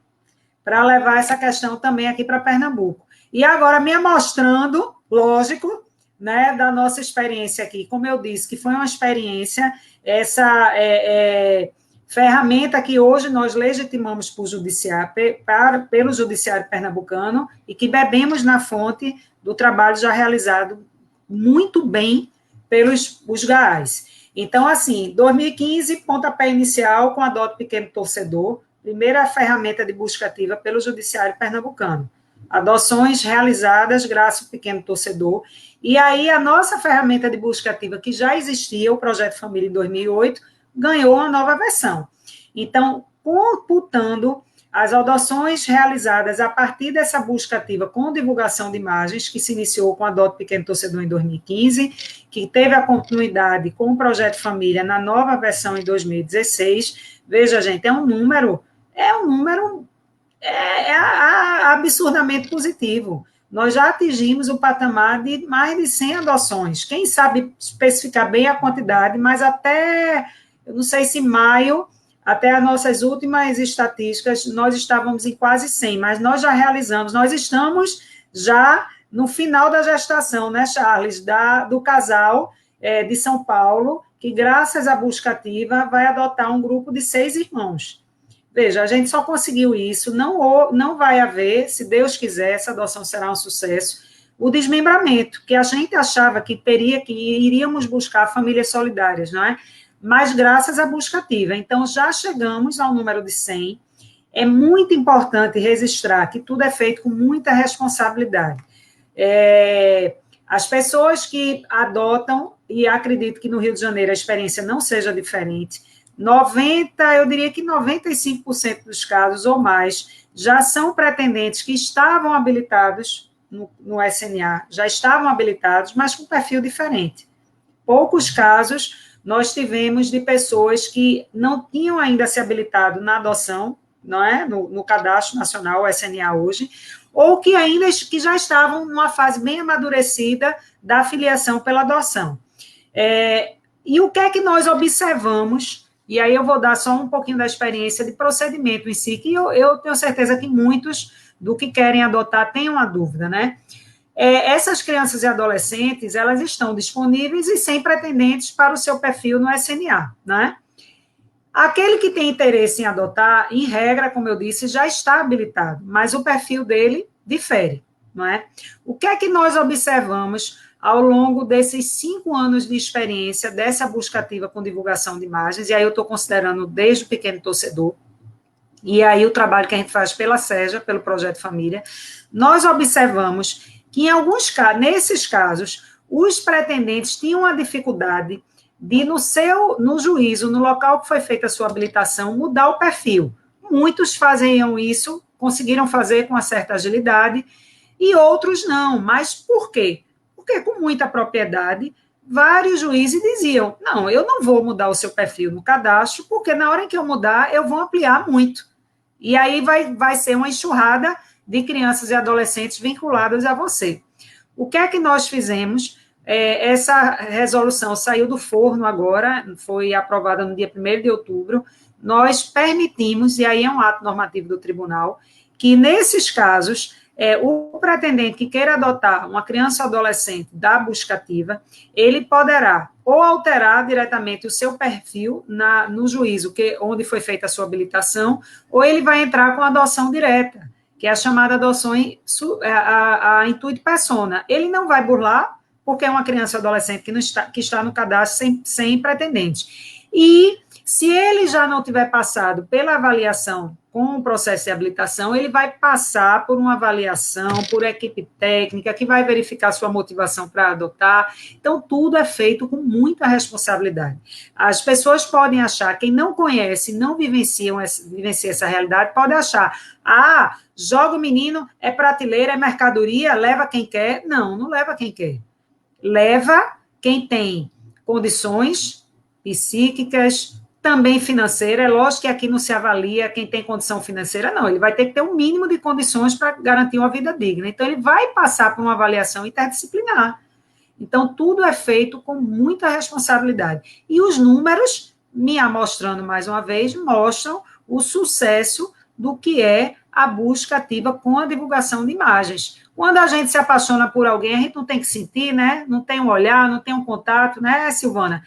para levar essa questão também aqui para Pernambuco. E agora me mostrando, lógico, né, da nossa experiência aqui, como eu disse, que foi uma experiência, essa ferramenta que hoje nós legitimamos pelo judiciário pernambucano e que bebemos na fonte do trabalho já realizado muito bem pelos GAAs. Então, assim, 2015, pontapé inicial com a Adote Pequeno Torcedor, primeira ferramenta de busca ativa pelo judiciário pernambucano. Adoções realizadas graças ao Pequeno Torcedor. E aí, a nossa ferramenta de busca ativa, que já existia, o Projeto Família em 2008, ganhou uma nova versão. Então, computando as adoções realizadas a partir dessa busca ativa com divulgação de imagens, que se iniciou com a Adote Pequeno Torcedor em 2015, que teve a continuidade com o Projeto Família na nova versão em 2016. Veja, gente, é um número absurdamente positivo. nós já atingimos o patamar de mais de 100 adoções. Quem sabe especificar bem a quantidade, mas até, eu não sei se maio, até as nossas últimas estatísticas, nós estávamos em quase 100, mas nós já realizamos, nós estamos já no final da gestação, né, Charles, do casal de São Paulo, que graças à busca ativa vai adotar um grupo de 6 irmãos. Veja, a gente só conseguiu isso, não vai haver, se Deus quiser, essa adoção será um sucesso, o desmembramento, que a gente achava que iríamos buscar famílias solidárias, não é? Mas graças à busca ativa. Então, já chegamos ao número de 100. É muito importante registrar que tudo é feito com muita responsabilidade. As pessoas que adotam, e acredito que no Rio de Janeiro a experiência não seja diferente, eu diria que 95% dos casos ou mais já são pretendentes que estavam habilitados no SNA, já estavam habilitados, mas com perfil diferente. Poucos casos nós tivemos de pessoas que não tinham ainda se habilitado na adoção, não é? No Cadastro Nacional, o SNA hoje, ou que já estavam numa fase bem amadurecida da filiação pela adoção. E o que é que nós observamos? E aí eu vou dar só um pouquinho da experiência de procedimento em si, que eu tenho certeza que muitos do que querem adotar têm uma dúvida, né? Essas crianças e adolescentes, elas estão disponíveis e sem pretendentes para o seu perfil no SNA, né? Aquele que tem interesse em adotar, em regra, como eu disse, já está habilitado, mas o perfil dele difere, não é? O que é que nós observamos ao longo desses 5 anos de experiência dessa busca ativa com divulgação de imagens, e aí eu estou considerando desde o pequeno torcedor, e aí o trabalho que a gente faz pela SEJA, pelo Projeto Família, nós observamos que nesses casos, os pretendentes tinham a dificuldade de, no juízo, no local que foi feita a sua habilitação, mudar o perfil. Muitos faziam isso, conseguiram fazer com uma certa agilidade, e outros não. Mas por quê? Porque com muita propriedade, vários juízes diziam, não, eu não vou mudar o seu perfil no cadastro, porque na hora em que eu mudar, eu vou ampliar muito. E aí vai ser uma enxurrada de crianças e adolescentes vinculadas a você. O que é que nós fizemos? Essa resolução saiu do forno agora, foi aprovada no dia 1º de outubro, nós permitimos, e aí é um ato normativo do tribunal, que nesses casos, o pretendente que queira adotar uma criança ou adolescente da busca ativa, ele poderá ou alterar diretamente o seu perfil no juízo, onde foi feita a sua habilitação, ou ele vai entrar com adoção direta, que é a chamada adoção a intuito persona. Ele não vai burlar, porque é uma criança ou adolescente que está no cadastro sem pretendente. E se ele já não tiver passado pela avaliação com o processo de habilitação, ele vai passar por uma avaliação, por equipe técnica, que vai verificar sua motivação para adotar. Então, tudo é feito com muita responsabilidade. As pessoas podem achar, quem não conhece, não vivencia essa realidade, pode achar, joga o menino, é prateleira, é mercadoria, leva quem quer. Não, não leva quem quer. Leva quem tem condições psíquicas, também financeira. É lógico que aqui não se avalia quem tem condição financeira, não. Ele vai ter que ter um mínimo de condições para garantir uma vida digna. Então, ele vai passar por uma avaliação interdisciplinar. Então, tudo é feito com muita responsabilidade. E os números, me amostrando mais uma vez, mostram o sucesso do que é a busca ativa com a divulgação de imagens. Quando a gente se apaixona por alguém, a gente não tem que sentir, né? Não tem um olhar, não tem um contato, né, Silvana?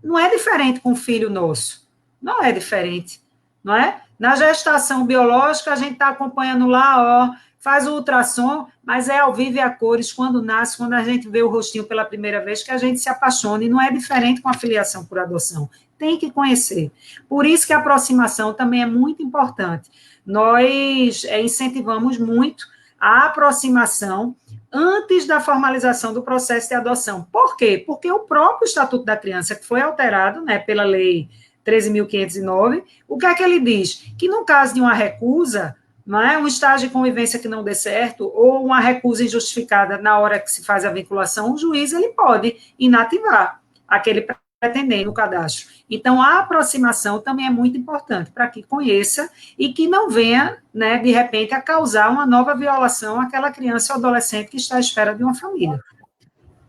Não é diferente com o filho nosso. Não é diferente, não é? Na gestação biológica, a gente está acompanhando lá, faz o ultrassom, mas é ao vivo e a cores, quando nasce, quando a gente vê o rostinho pela primeira vez, que a gente se apaixona, e não é diferente com a filiação por adoção. Tem que conhecer. Por isso que a aproximação também é muito importante. Nós incentivamos muito a aproximação antes da formalização do processo de adoção. Por quê? Porque o próprio Estatuto da Criança, que foi alterado, né, pela Lei 13.509, o que é que ele diz? Que no caso de uma recusa, não é, um estágio de convivência que não dê certo, ou uma recusa injustificada na hora que se faz a vinculação, o juiz ele pode inativar aquele pretendendo o cadastro. Então, a aproximação também é muito importante para que conheça e que não venha, né, de repente, a causar uma nova violação àquela criança ou adolescente que está à espera de uma família.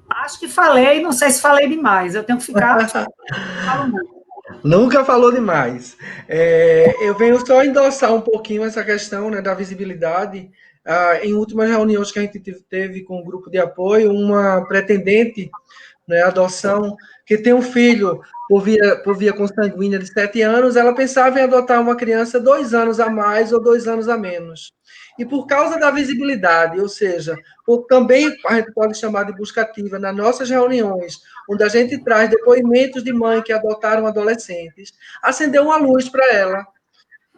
Acho que falei, não sei se falei demais, eu tenho que ficar...
Nunca falou demais. Eu venho só endossar um pouquinho essa questão, né, da visibilidade. Em últimas reuniões que a gente teve com o grupo de apoio, uma pretendente, né, adoção, que tem um filho por via consanguínea de 7 anos, ela pensava em adotar uma criança 2 anos a mais ou 2 anos a menos. E por causa da visibilidade, ou seja, também a gente pode chamar de busca ativa, nas nossas reuniões, onde a gente traz depoimentos de mãe que adotaram adolescentes, acendeu uma luz para ela.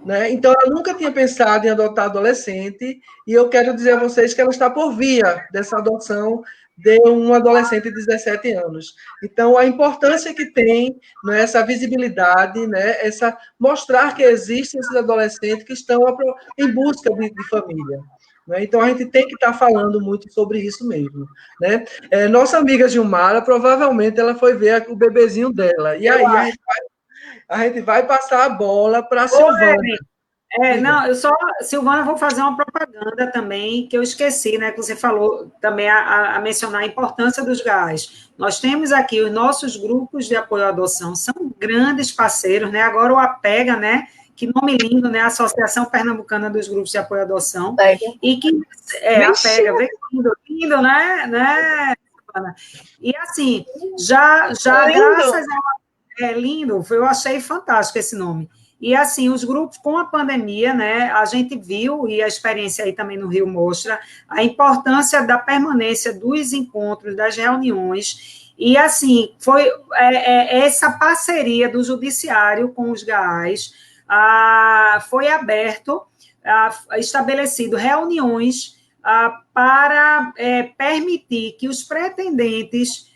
Né? Então, ela nunca tinha pensado em adotar adolescente, e eu quero dizer a vocês que ela está por via dessa adoção de um adolescente de 17 anos. Então, a importância que tem, né, essa visibilidade, né, essa mostrar que existem esses adolescentes que estão em busca de família. Né? Então, a gente tem que estar falando muito sobre isso mesmo. Né? Nossa amiga Gilmara, provavelmente, ela foi ver o bebezinho dela. E aí, a gente vai passar a bola para a Silvana.
Não, eu só, Silvana, vou fazer uma propaganda também, que eu esqueci, né, que você falou também a mencionar a importância dos GAs. Nós temos aqui os nossos grupos de apoio à adoção, são grandes parceiros, né, agora o APEGA, né, que nome lindo, né, Associação Pernambucana dos Grupos de Apoio à Adoção, e que, APEGA, lindo, né, Silvana? E assim, já graças a... lindo, eu achei fantástico esse nome. E, assim, os grupos, com a pandemia, né, a gente viu, e a experiência aí também no Rio mostra, a importância da permanência dos encontros, das reuniões, e, assim, foi essa parceria do judiciário com os GAs, foi estabelecido reuniões para permitir que os pretendentes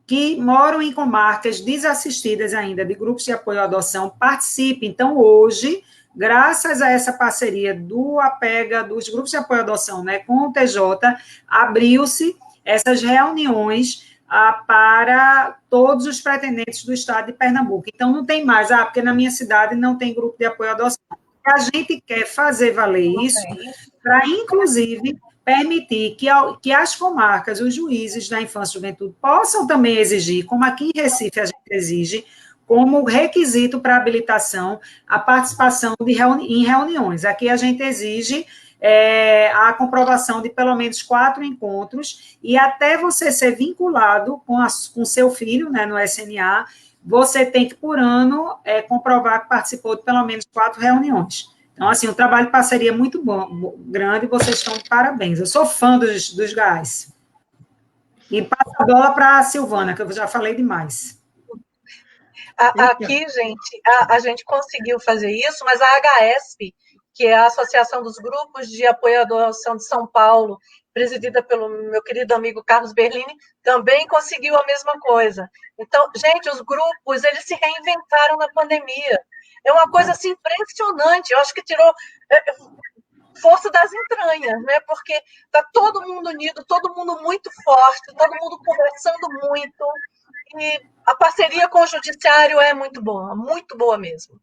que moram em comarcas desassistidas ainda, de grupos de apoio à adoção, participem. Então, hoje, graças a essa parceria do APEGA, dos grupos de apoio à adoção, né, com o TJ, abriu-se essas reuniões para todos os pretendentes do estado de Pernambuco. Então, não tem mais, porque na minha cidade não tem grupo de apoio à adoção. A gente quer fazer valer isso para, inclusive, permitir que as comarcas, os juízes da infância e juventude possam também exigir, como aqui em Recife a gente exige, como requisito para habilitação, a participação em reuniões. Aqui a gente exige a comprovação de pelo menos 4 encontros, e até você ser vinculado com seu filho, né, no SNA, você tem que, por ano, comprovar que participou de pelo menos 4 reuniões. Então, assim, o trabalho de parceria é muito bom, grande, e vocês estão de parabéns. Eu sou fã dos GAs. E passo a bola para a Silvana, que eu já falei demais.
Aqui, gente, a gente conseguiu fazer isso, mas a HESP, que é a Associação dos Grupos de Apoio à Adoção de São Paulo, presidida pelo meu querido amigo Carlos Berlini, também conseguiu a mesma coisa. Então, gente, os grupos, eles se reinventaram na pandemia. É uma coisa assim, impressionante. Eu acho que tirou força das entranhas, né? Porque está todo mundo unido, todo mundo muito forte, todo mundo conversando muito. E a parceria com o judiciário é muito boa mesmo.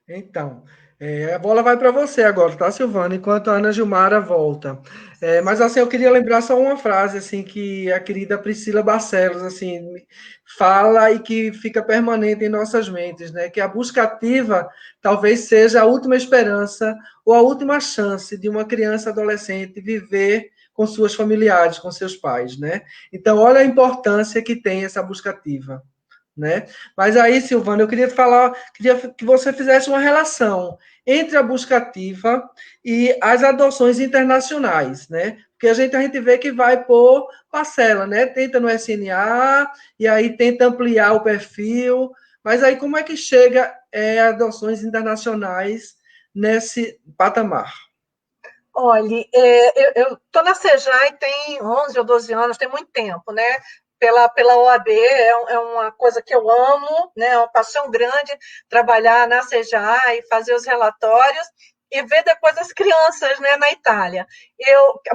Então, a bola vai para você agora, tá, Silvana? Enquanto a Ana Gilmara volta. Mas, assim, eu queria lembrar só uma frase, assim, que a querida Priscila Barcelos, assim, fala e que fica permanente em nossas mentes, né? Que a busca ativa talvez seja a última esperança ou a última chance de uma criança adolescente viver com suas familiares, com seus pais, né? Então, olha a importância que tem essa busca ativa. Né? Mas aí, Silvana, eu queria que você fizesse uma relação entre a busca ativa e as adoções internacionais, né? Porque a gente vê que vai por parcela, né? Tenta no SNA e aí tenta ampliar o perfil, mas aí como é que chega adoções internacionais nesse patamar?
Olha, eu estou na SEJAI tem 11 ou 12 anos, tem muito tempo, né? Pela OAB, é uma coisa que eu amo, né? É uma paixão grande trabalhar na SEJAI, fazer os relatórios, e ver depois as crianças, né, na Itália.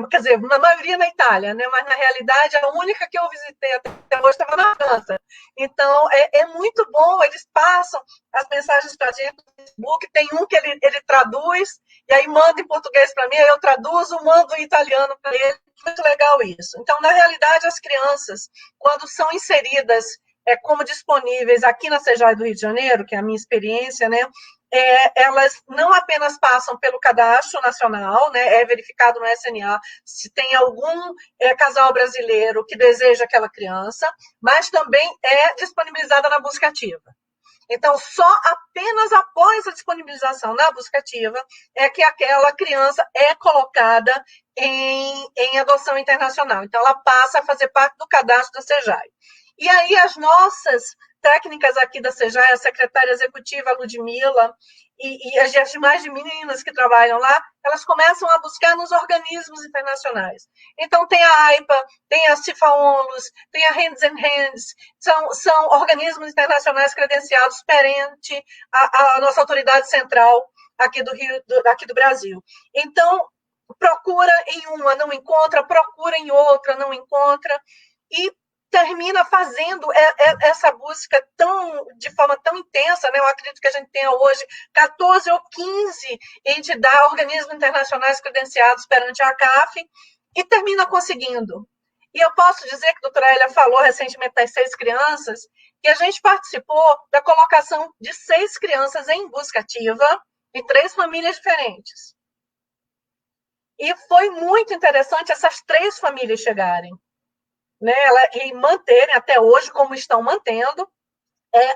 Quer dizer, na maioria na Itália, né, mas na realidade a única que eu visitei até hoje estava na França. Então é muito bom, eles passam as mensagens para a gente no Facebook, tem um que ele traduz, e aí manda em português para mim, aí eu traduzo, mando em italiano para ele. Muito legal isso. Então, na realidade, as crianças, quando são inseridas como disponíveis aqui na CEJAI do Rio de Janeiro, que é a minha experiência, né, elas não apenas passam pelo cadastro nacional, né, é verificado no SNA se tem algum casal brasileiro que deseja aquela criança, mas também é disponibilizada na busca ativa. Então, só apenas após a disponibilização na busca ativa é que aquela criança é colocada em adoção internacional. Então, ela passa a fazer parte do cadastro da CEJAI. E aí, as nossas técnicas aqui da CEJAI, a secretária executiva Ludmila e as demais meninas que trabalham lá, elas começam a buscar nos organismos internacionais. Então, tem a AIPA, tem a CIFA-ONLUS, tem a Hands and Hands, são organismos internacionais credenciados perante a nossa autoridade central aqui do Rio, aqui do Brasil. Então, procura em uma, não encontra, procura em outra, não encontra, e termina fazendo essa busca de forma tão intensa, né? Eu acredito que a gente tenha hoje 14 ou 15 entidades, organismos internacionais credenciados perante a ACAF, e termina conseguindo. E eu posso dizer que a doutora Elia falou recentemente das 6 crianças, que a gente participou da colocação de 6 crianças em busca ativa, em 3 famílias diferentes. E foi muito interessante essas 3 famílias chegarem, né, e manterem até hoje, como estão mantendo,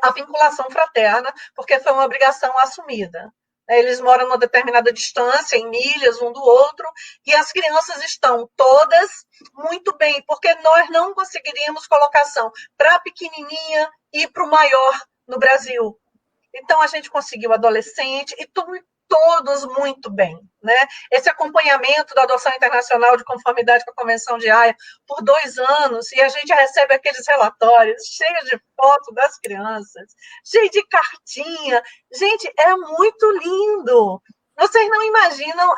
a vinculação fraterna, porque foi uma obrigação assumida. Eles moram numa determinada distância, em milhas um do outro, e as crianças estão todas muito bem, porque nós não conseguiríamos colocação para a pequenininha e para o maior no Brasil. Então, a gente conseguiu adolescente e todos muito bem, né? Esse acompanhamento da adoção internacional de conformidade com a Convenção de Haia por 2 anos, e a gente recebe aqueles relatórios cheios de fotos das crianças, cheios de cartinha. Gente, é muito lindo. Vocês não imaginam,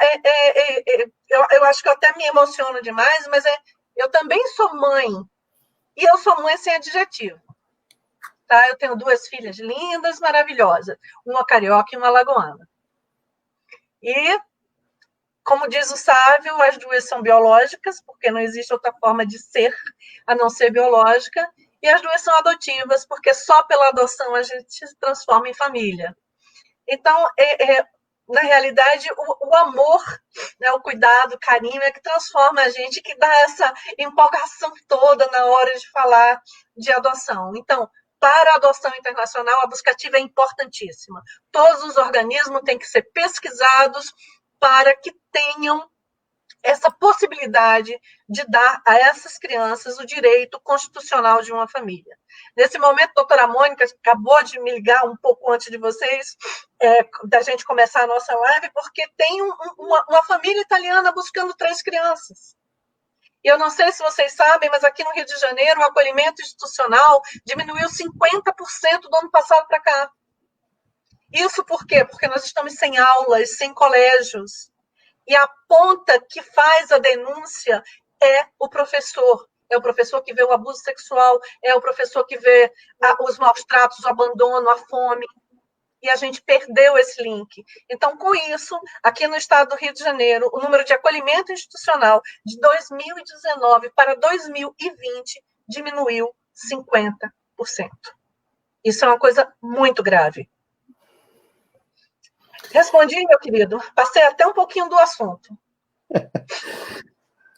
eu acho que eu até me emociono demais, mas eu também sou mãe, e eu sou mãe sem adjetivo. Tá? Eu tenho 2 filhas lindas, maravilhosas, uma carioca e uma alagoana. E, como diz o Sávio, as 2 são biológicas, porque não existe outra forma de ser a não ser biológica, e as 2 são adotivas, porque só pela adoção a gente se transforma em família. Então, na realidade, o amor, né, o cuidado, o carinho é que transforma a gente, que dá essa empolgação toda na hora de falar de adoção. Então, para a adoção internacional, a busca ativa é importantíssima. Todos os organismos têm que ser pesquisados para que tenham essa possibilidade de dar a essas crianças o direito constitucional de uma família. Nesse momento, a doutora Mônica acabou de me ligar um pouco antes de vocês, da gente começar a nossa live, porque tem uma família italiana buscando 3 crianças. E eu não sei se vocês sabem, mas aqui no Rio de Janeiro o acolhimento institucional diminuiu 50% do ano passado para cá. Isso por quê? Porque nós estamos sem aulas, sem colégios. E a ponta que faz a denúncia é o professor. É o professor que vê o abuso sexual, é o professor que vê os maus tratos, o abandono, a fome. E a gente perdeu esse link. Então, com isso, aqui no estado do Rio de Janeiro, o número de acolhimento institucional de 2019 para 2020 diminuiu 50%. Isso é uma coisa muito grave. Respondi, meu querido? Passei até um pouquinho do assunto.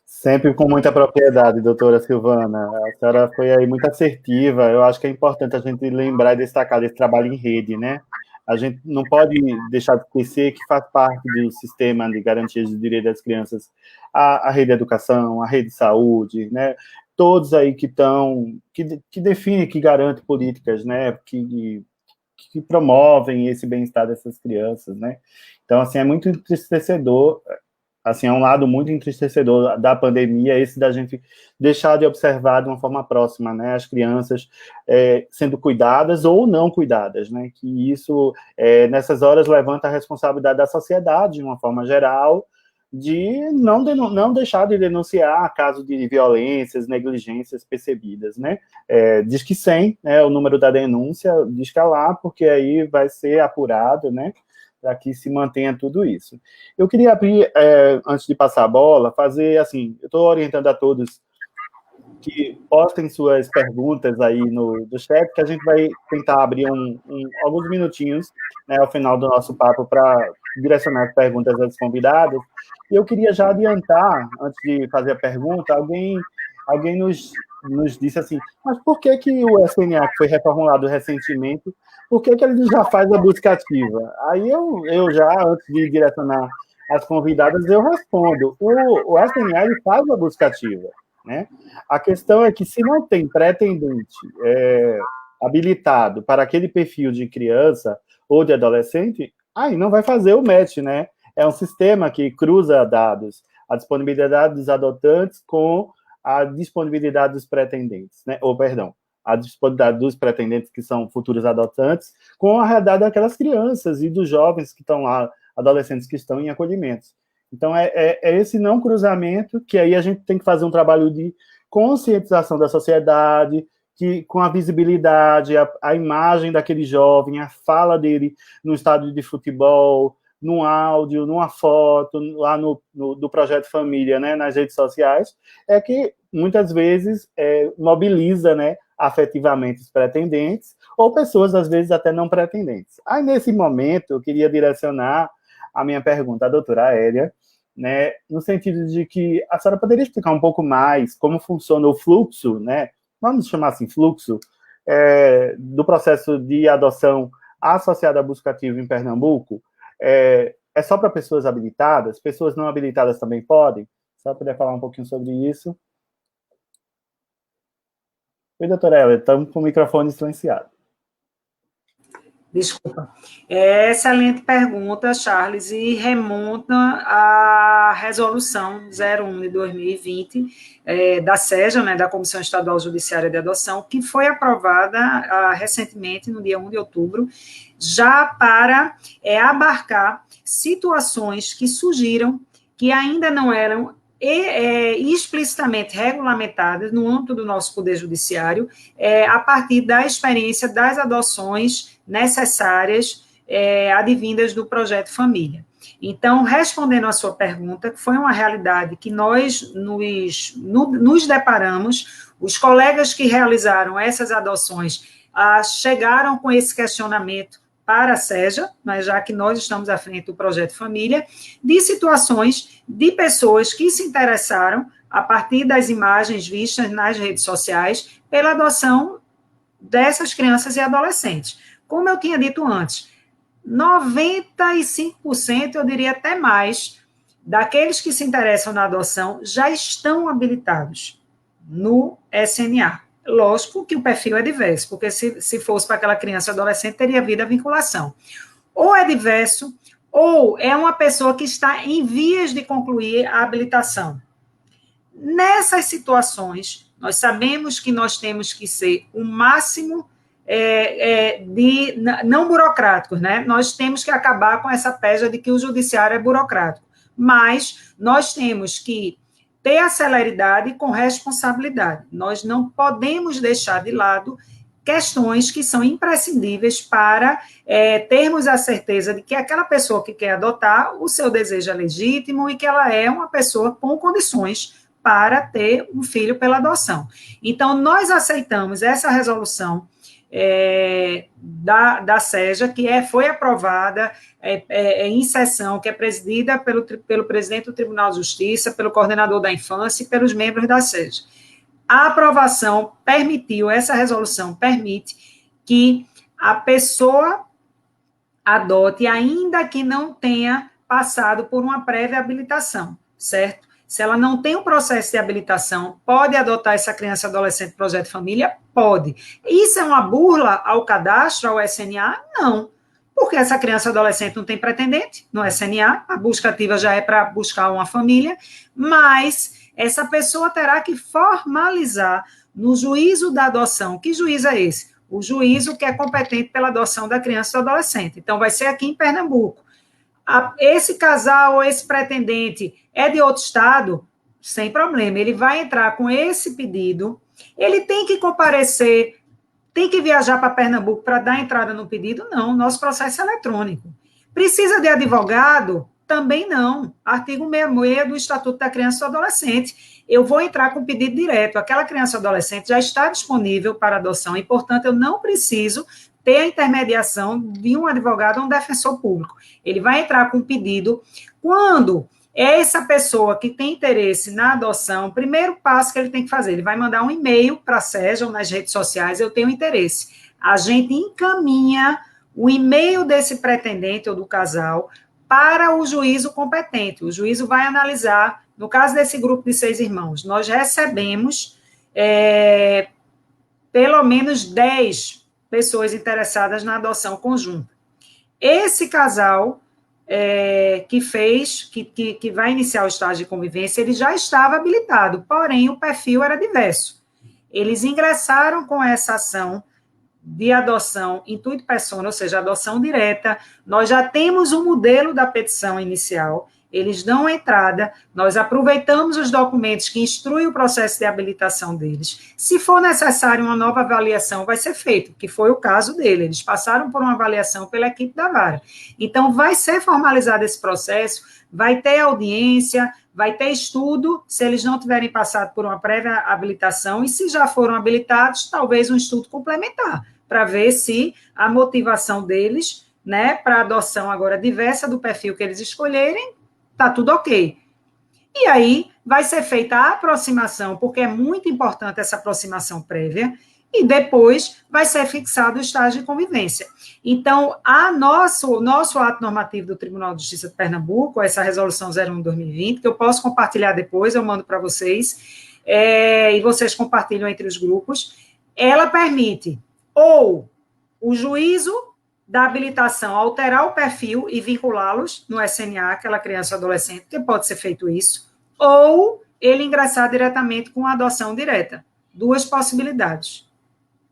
Sempre com muita propriedade, doutora Silvana. A senhora foi aí muito assertiva. Eu acho que é importante a gente lembrar e destacar desse trabalho em rede, né? A gente não pode deixar de esquecer que faz parte do sistema de garantias de direitos das crianças a rede de educação, a rede de saúde, né? Todos aí que estão, que definem, que garantem políticas, né? Que promovem esse bem-estar dessas crianças, né? Então, assim, é muito entristecedor assim, é um lado muito entristecedor da pandemia, esse da gente deixar de observar de uma forma próxima, né, as crianças sendo cuidadas ou não cuidadas, né, que isso, nessas horas, levanta a responsabilidade da sociedade, de uma forma geral, de não deixar de denunciar casos de violências, negligências percebidas, né, diz que 100, né, o número da denúncia, diz que é lá, porque aí vai ser apurado, né, para que se mantenha tudo isso. Eu queria abrir, antes de passar a bola, fazer assim, eu estou orientando a todos que postem suas perguntas aí no chat, que a gente vai tentar abrir alguns minutinhos, né, ao final do nosso papo para direcionar as perguntas às convidadas. E eu queria já adiantar, antes de fazer a pergunta, alguém nos disse assim, mas por que o SNA, que foi reformulado recentemente, por que ele já faz a busca ativa? Aí eu já, antes de direcionar as convidadas, eu respondo. O SNA, ele faz a busca ativa, né? A questão é que, se não tem pretendente habilitado para aquele perfil de criança ou de adolescente, aí não vai fazer o match, né? É um sistema que cruza dados, a disponibilidade dos adotantes com a disponibilidade dos pretendentes, né? Ou, perdão, a disponibilidade dos pretendentes, que são futuros adotantes, com a realidade daquelas crianças e dos jovens que estão lá, adolescentes que estão em acolhimentos. Então, é esse não cruzamento que aí a gente tem que fazer um trabalho de conscientização da sociedade, que, com a visibilidade, a imagem daquele jovem, a fala dele no estádio de futebol, num áudio, numa foto, lá do Projeto Família, né, nas redes sociais, é que muitas vezes mobiliza, né, afetivamente os pretendentes, ou pessoas, às vezes, até não pretendentes. Aí, nesse momento, eu queria direcionar a minha pergunta à doutora Aélia, né, no sentido de que a senhora poderia explicar um pouco mais como funciona o fluxo, né, vamos chamar assim, fluxo, do processo de adoção associado à busca ativa em Pernambuco? É só para pessoas habilitadas? Pessoas não habilitadas também podem? Se ela puder falar um pouquinho sobre isso. Oi, doutora Aélia, estamos com o microfone silenciado.
Desculpa. Excelente pergunta, Charles, e remonta à resolução 01 de 2020 da SEJA, né, da Comissão Estadual Judiciária de Adoção, que foi aprovada recentemente, no dia 1 de outubro, já para abarcar situações que surgiram, que ainda não eram explicitamente regulamentadas no âmbito do nosso Poder Judiciário, a partir da experiência das adoções necessárias, advindas do Projeto Família. Então, respondendo à sua pergunta, foi uma realidade que nós nos deparamos, os colegas que realizaram essas adoções chegaram com esse questionamento para a SEJA, mas já que nós estamos à frente do Projeto Família, de situações de pessoas que se interessaram, a partir das imagens vistas nas redes sociais, pela adoção dessas crianças e adolescentes. Como eu tinha dito antes, 95%, eu diria até mais, daqueles que se interessam na adoção já estão habilitados no SNA. Lógico que o perfil é diverso, porque se fosse para aquela criança ou adolescente, teria havido a vinculação. Ou é diverso, ou é uma pessoa que está em vias de concluir a habilitação. Nessas situações, nós sabemos que nós temos que ser o máximo não burocráticos, né? Nós temos que acabar com essa pecha de que o judiciário é burocrático, mas nós temos que ter a celeridade com responsabilidade. Nós não podemos deixar de lado questões que são imprescindíveis para termos a certeza de que aquela pessoa que quer adotar, o seu desejo é legítimo e que ela é uma pessoa com condições para ter um filho pela adoção. Então, nós aceitamos essa resolução da SEJA, que foi aprovada em sessão, que é presidida pelo presidente do Tribunal de Justiça, pelo coordenador da infância e pelos membros da SEJA. A aprovação essa resolução permite que a pessoa adote, ainda que não tenha passado por uma prévia habilitação, certo? Se ela não tem um processo de habilitação, pode adotar essa criança e adolescente Projeto Família? Pode. Isso é uma burla ao cadastro, ao SNA? Não. porque essa criança ou adolescente não tem pretendente no SNA, a busca ativa já é para buscar uma família, mas essa pessoa terá que formalizar no juízo da adoção. Que juízo é esse? O juízo que é competente pela adoção da criança ou adolescente. Então, vai ser aqui em Pernambuco. Esse casal ou esse pretendente é de outro estado, sem problema, ele vai entrar com esse pedido, ele tem que comparecer, tem que viajar para Pernambuco para dar entrada no pedido? Não, nosso processo é eletrônico. Precisa de advogado? Também não. Artigo 66 do Estatuto da Criança e do Adolescente. Eu vou entrar com pedido direto. Aquela criança ou adolescente já está disponível para adoção e, portanto, eu não preciso ter a intermediação de um advogado ou um defensor público. Ele vai entrar com pedido. Quando essa pessoa que tem interesse na adoção, o primeiro passo que ele tem que fazer, ele vai mandar um e-mail para a SEJA ou nas redes sociais, eu tenho interesse. A gente encaminha o e-mail desse pretendente ou do casal para o juízo competente. O juízo vai analisar, no caso desse grupo de 6 irmãos, nós recebemos pelo menos 10 pessoas interessadas na adoção conjunta. Esse casal que vai iniciar o estágio de convivência, ele já estava habilitado, porém o perfil era diverso. Eles ingressaram com essa ação de adoção intuito persona, ou seja, adoção direta. Nós já temos o modelo da petição inicial, eles dão entrada, nós aproveitamos os documentos que instruem o processo de habilitação deles. Se for necessário uma nova avaliação, vai ser feito, que foi o caso dele. Eles passaram por uma avaliação pela equipe da vara. Então, vai ser formalizado esse processo, vai ter audiência, vai ter estudo, se eles não tiverem passado por uma prévia habilitação, e se já foram habilitados, talvez um estudo complementar, para ver se a motivação deles, né, para adoção agora diversa do perfil que eles escolherem, está tudo ok. E aí vai ser feita a aproximação, porque é muito importante essa aproximação prévia, e depois vai ser fixado o estágio de convivência. Então, o nosso ato normativo do Tribunal de Justiça de Pernambuco, essa resolução 01/2020, que eu posso compartilhar depois, eu mando para vocês, e vocês compartilham entre os grupos, ela permite ou o juízo da habilitação alterar o perfil e vinculá-los no SNA, aquela criança ou adolescente, que pode ser feito isso, ou ele ingressar diretamente com a adoção direta. 2 possibilidades.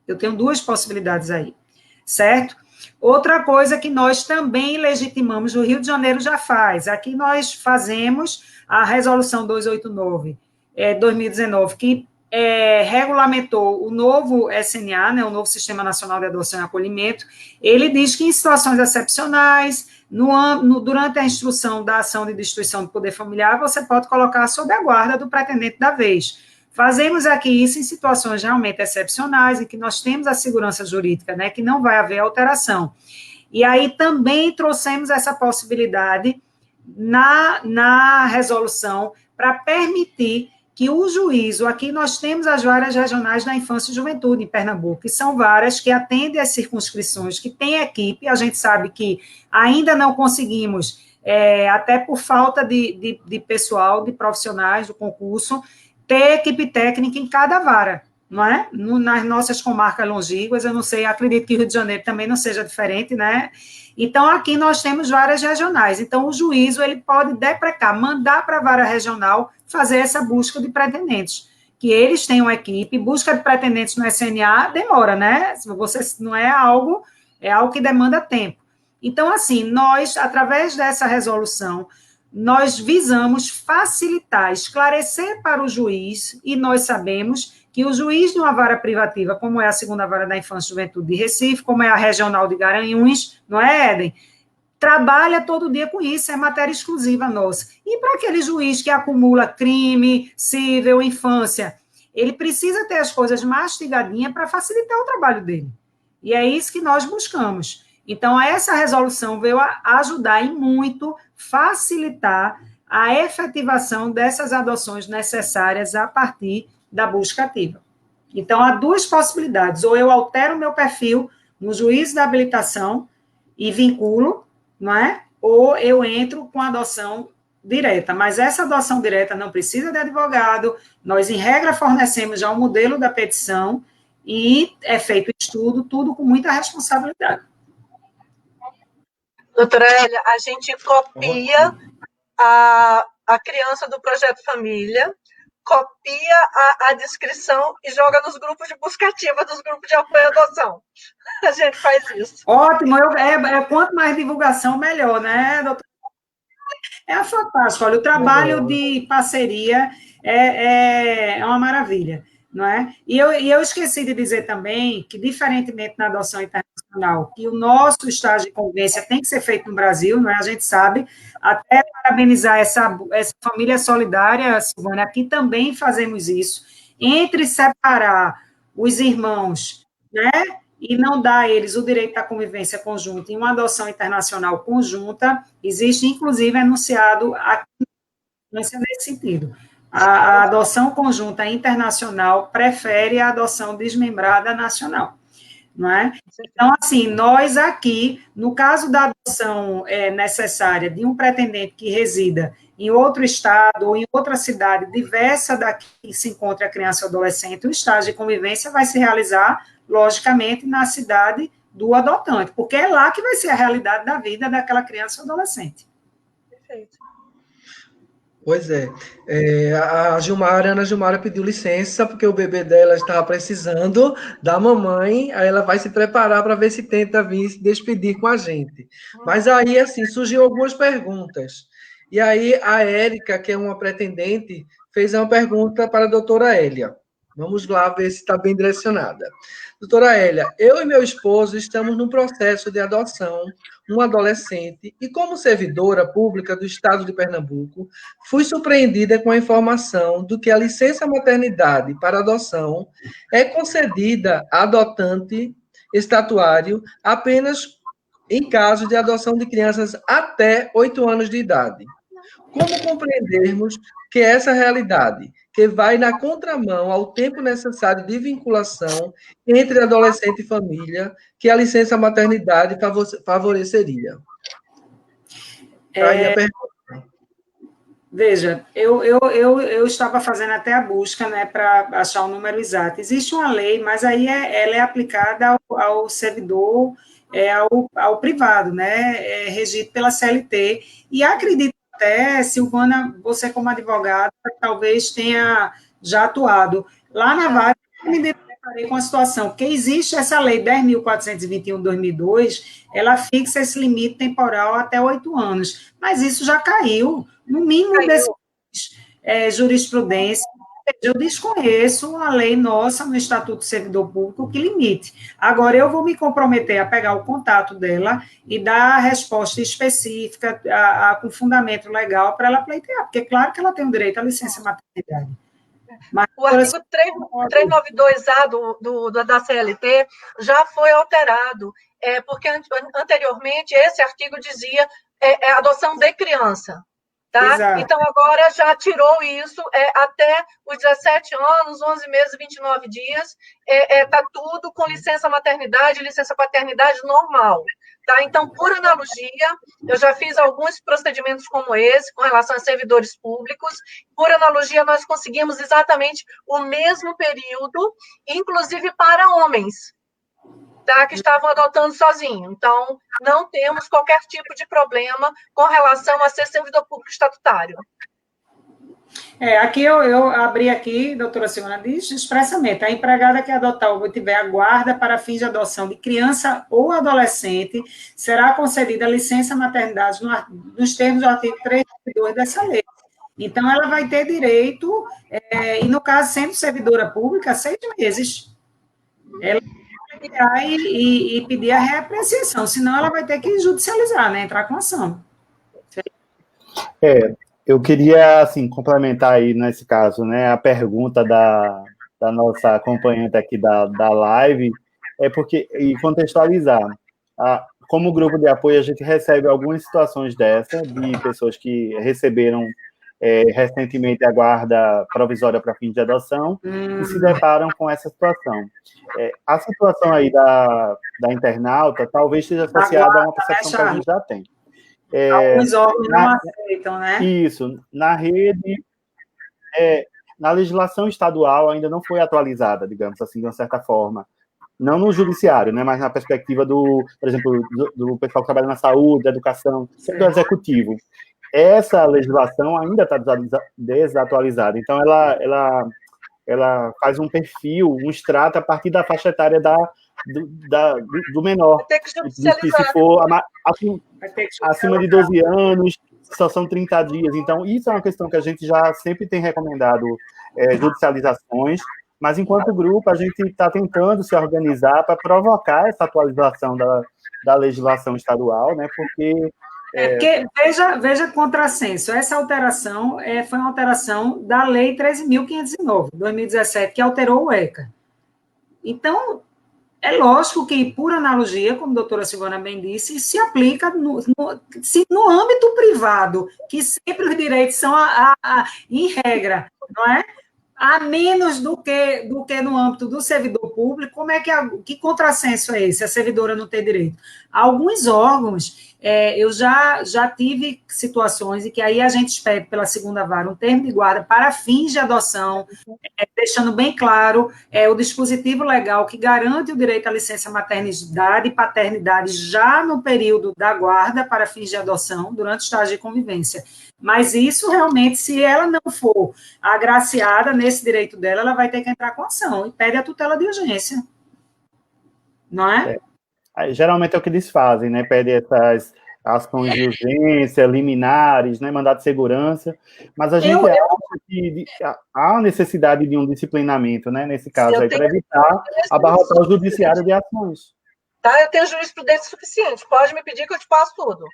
Eu tenho 2 possibilidades aí, certo? Outra coisa que nós também legitimamos, o Rio de Janeiro já faz, aqui nós fazemos a resolução 289, 2019, que regulamentou o novo SNA, né, o novo Sistema Nacional de Adoção e Acolhimento. Ele diz que em situações excepcionais, durante a instrução da ação de destituição do poder familiar, você pode colocar sob a guarda do pretendente da vez. Fazemos aqui isso em situações realmente excepcionais, em que nós temos a segurança jurídica, né, que não vai haver alteração. E aí também trouxemos essa possibilidade na resolução para permitir que o juízo, aqui nós temos as varas regionais da infância e juventude em Pernambuco, que são varas que atendem às circunscrições, que têm equipe, a gente sabe que ainda não conseguimos, até por falta de pessoal, de profissionais do concurso, ter equipe técnica em cada vara, não é? Nas nossas comarcas longínquas, eu não sei, acredito que Rio de Janeiro também não seja diferente, né? Então, aqui nós temos varas regionais. Então, o juízo, ele pode deprecar, mandar para a vara regional fazer essa busca de pretendentes, que eles têm uma equipe, busca de pretendentes no SNA demora, né? Você não é algo que demanda tempo. Então, assim, nós, através dessa resolução, nós visamos facilitar, esclarecer para o juiz, e nós sabemos que o juiz de uma vara privativa, como é a 2ª Vara da Infância e Juventude de Recife, como é a Regional de Garanhuns, não é, Éden? Trabalha todo dia com isso, é matéria exclusiva nossa. E para aquele juiz que acumula crime, cível, infância, ele precisa ter as coisas mastigadinhas para facilitar o trabalho dele. E é isso que nós buscamos. Então, essa resolução veio a ajudar e muito facilitar a efetivação dessas adoções necessárias a partir da busca ativa. Então, há 2 possibilidades. Ou eu altero o meu perfil no juízo da habilitação e vinculo, não é? Ou eu entro com adoção direta. Mas essa adoção direta não precisa de advogado, nós, em regra, fornecemos já o modelo da petição e é feito estudo, tudo com muita responsabilidade.
Doutora Hélia, a gente copia a criança do Projeto Família, copia a descrição e joga nos grupos de busca ativa dos grupos de apoio à adoção. A gente faz isso.
Ótimo, quanto mais divulgação, melhor, né, doutora? É fantástico. Olha, o trabalho de parceria é uma maravilha, não é? E eu esqueci de dizer também que, diferentemente na adoção internacional, que o nosso estágio de convivência tem que ser feito no Brasil, não é? A gente sabe, até parabenizar essa família solidária, Silvana, aqui também fazemos isso, entre separar os irmãos, né? E não dar a eles o direito à convivência conjunta em uma adoção internacional conjunta, existe, inclusive, anunciado a nesse sentido. A adoção conjunta internacional prefere a adoção desmembrada nacional, não é? Então, assim, nós aqui, no caso da adoção necessária de um pretendente que resida em outro estado ou em outra cidade diversa da que se encontra a criança ou adolescente, o estágio de convivência vai se realizar, logicamente, na cidade do adotante, porque é lá que vai ser a realidade da vida daquela criança ou adolescente.
Perfeito.
Pois é. A Ana Gilmara pediu licença, porque o bebê dela estava precisando da mamãe, aí ela vai se preparar para ver se tenta vir se despedir com a gente. Mas aí, assim, surgiu algumas perguntas. E aí, a Érica, que é uma pretendente, fez uma pergunta para a doutora Hélia. Vamos lá ver se está bem direcionada. Doutora Hélia, eu e meu esposo estamos num processo de adoção, um adolescente, e como servidora pública do Estado de Pernambuco, fui surpreendida com a informação de que a licença maternidade para adoção é concedida a adotante estatuário apenas em caso de adoção de crianças até 8 anos de idade. Como compreendermos que essa realidade, que vai na contramão ao tempo necessário de vinculação entre adolescente e família, que a licença maternidade favoreceria? Aí a pergunta.
Veja, eu estava fazendo até a busca, né, para achar o número exato. Existe uma lei, mas aí ela é aplicada ao servidor, ao privado, né, regido pela CLT. E acredito até, Silvana, você como advogada, talvez tenha já atuado. Lá na Vara, eu me deparei com a situação, porque existe essa lei 10.421 de 2002, ela fixa esse limite temporal até 8 anos, mas isso já caiu, no mínimo desse jurisprudência. Eu desconheço a lei nossa no Estatuto do Servidor Público que limite. Agora, eu vou me comprometer a pegar o contato dela e dar a resposta específica, com fundamento legal, para ela pleitear, porque claro que ela tem o direito à licença maternidade.
Mas, o artigo 392A da CLT já foi alterado, porque anteriormente esse artigo dizia adoção de criança. Tá? Então, agora já tirou isso, até os 17 anos, 11 meses, 29 dias, está tudo com licença maternidade, licença paternidade normal. Tá? Então, por analogia, eu já fiz alguns procedimentos como esse, com relação a servidores públicos, por analogia, nós conseguimos exatamente o mesmo período, inclusive para homens, tá, que estavam adotando sozinho. Então, não temos qualquer tipo de problema com relação a ser servidor público estatutário.
Aqui eu abri aqui, doutora Silvana, diz expressamente, a empregada que adotar ou tiver a guarda para fins de adoção de criança ou adolescente será concedida licença maternidade nos termos do artigo 3.2 dessa lei. Então, ela vai ter direito, e no caso, sendo servidora pública, 6 meses. Ela e pedir a reapreciação, senão ela vai ter que judicializar, né, entrar com ação.
Eu queria, assim, complementar aí, nesse caso, né, a pergunta da nossa acompanhante aqui da live, e contextualizar. Como grupo de apoio, a gente recebe algumas situações dessa, de pessoas que receberam recentemente a guarda provisória para fim de adoção e se deparam com essa situação. A situação aí da internauta talvez esteja associada a uma percepção que a gente já tem.
Alguns órgãos não aceitam, né?
Isso. Na rede, na legislação estadual ainda não foi atualizada, digamos assim, de uma certa forma, não no judiciário, né, mas na perspectiva por exemplo, do pessoal que trabalha na saúde, da educação, do executivo. Essa legislação ainda está desatualizada, então ela faz um perfil, um extrato a partir da faixa etária do menor.
Tem que
Diz que se
judicializar.
for acima de 12 anos, só são 30 dias. Então, isso é uma questão que a gente já sempre tem recomendado judicializações, mas, enquanto grupo, a gente está tentando se organizar para provocar essa atualização da legislação estadual, né? Porque
porque, veja contrassenso, essa alteração foi uma alteração da Lei 13.509, 2017, que alterou o ECA. Então, é lógico que, por analogia, como a doutora Silvana bem disse, se aplica no âmbito privado, que sempre os direitos são em regra, não é? A menos do que no âmbito do servidor público, como é que contrassenso é esse? A servidora não ter direito. Alguns órgãos, eu já tive situações em que aí a gente pede pela segunda vara um termo de guarda para fins de adoção, deixando bem claro o dispositivo legal que garante o direito à licença maternidade e paternidade já no período da guarda para fins de adoção, durante o estágio de convivência. Mas isso, realmente, se ela não for agraciada nesse direito dela, ela vai ter que entrar com ação e pede a tutela de urgência. Não é?
Geralmente é o que eles fazem, né? Pede essas ações de urgência, liminares, né? Mandado de segurança, mas a gente acha que há necessidade de um disciplinamento, né? Nesse caso aí, para evitar abarrotar o judiciário de ações.
Tá? Eu tenho jurisprudência suficiente, pode me pedir que eu te passo tudo.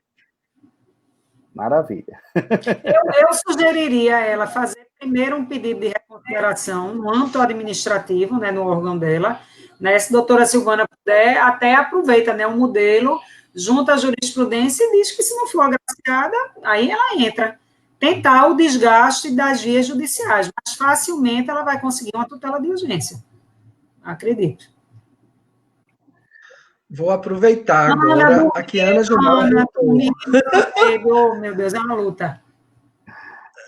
Maravilha.
Eu sugeriria a ela fazer primeiro um pedido de reconsideração no âmbito administrativo, né, no órgão dela, né, se a doutora Silvana puder, até aproveita, né, um modelo, junta a jurisprudência e diz que se não for agraciada, aí ela entra. Tentar o desgaste das vias judiciais, mas facilmente ela vai conseguir uma tutela de urgência. Acredito.
Vou aproveitar agora. Aqui, Ana Gilmara.
Oh, meu Deus, é uma luta.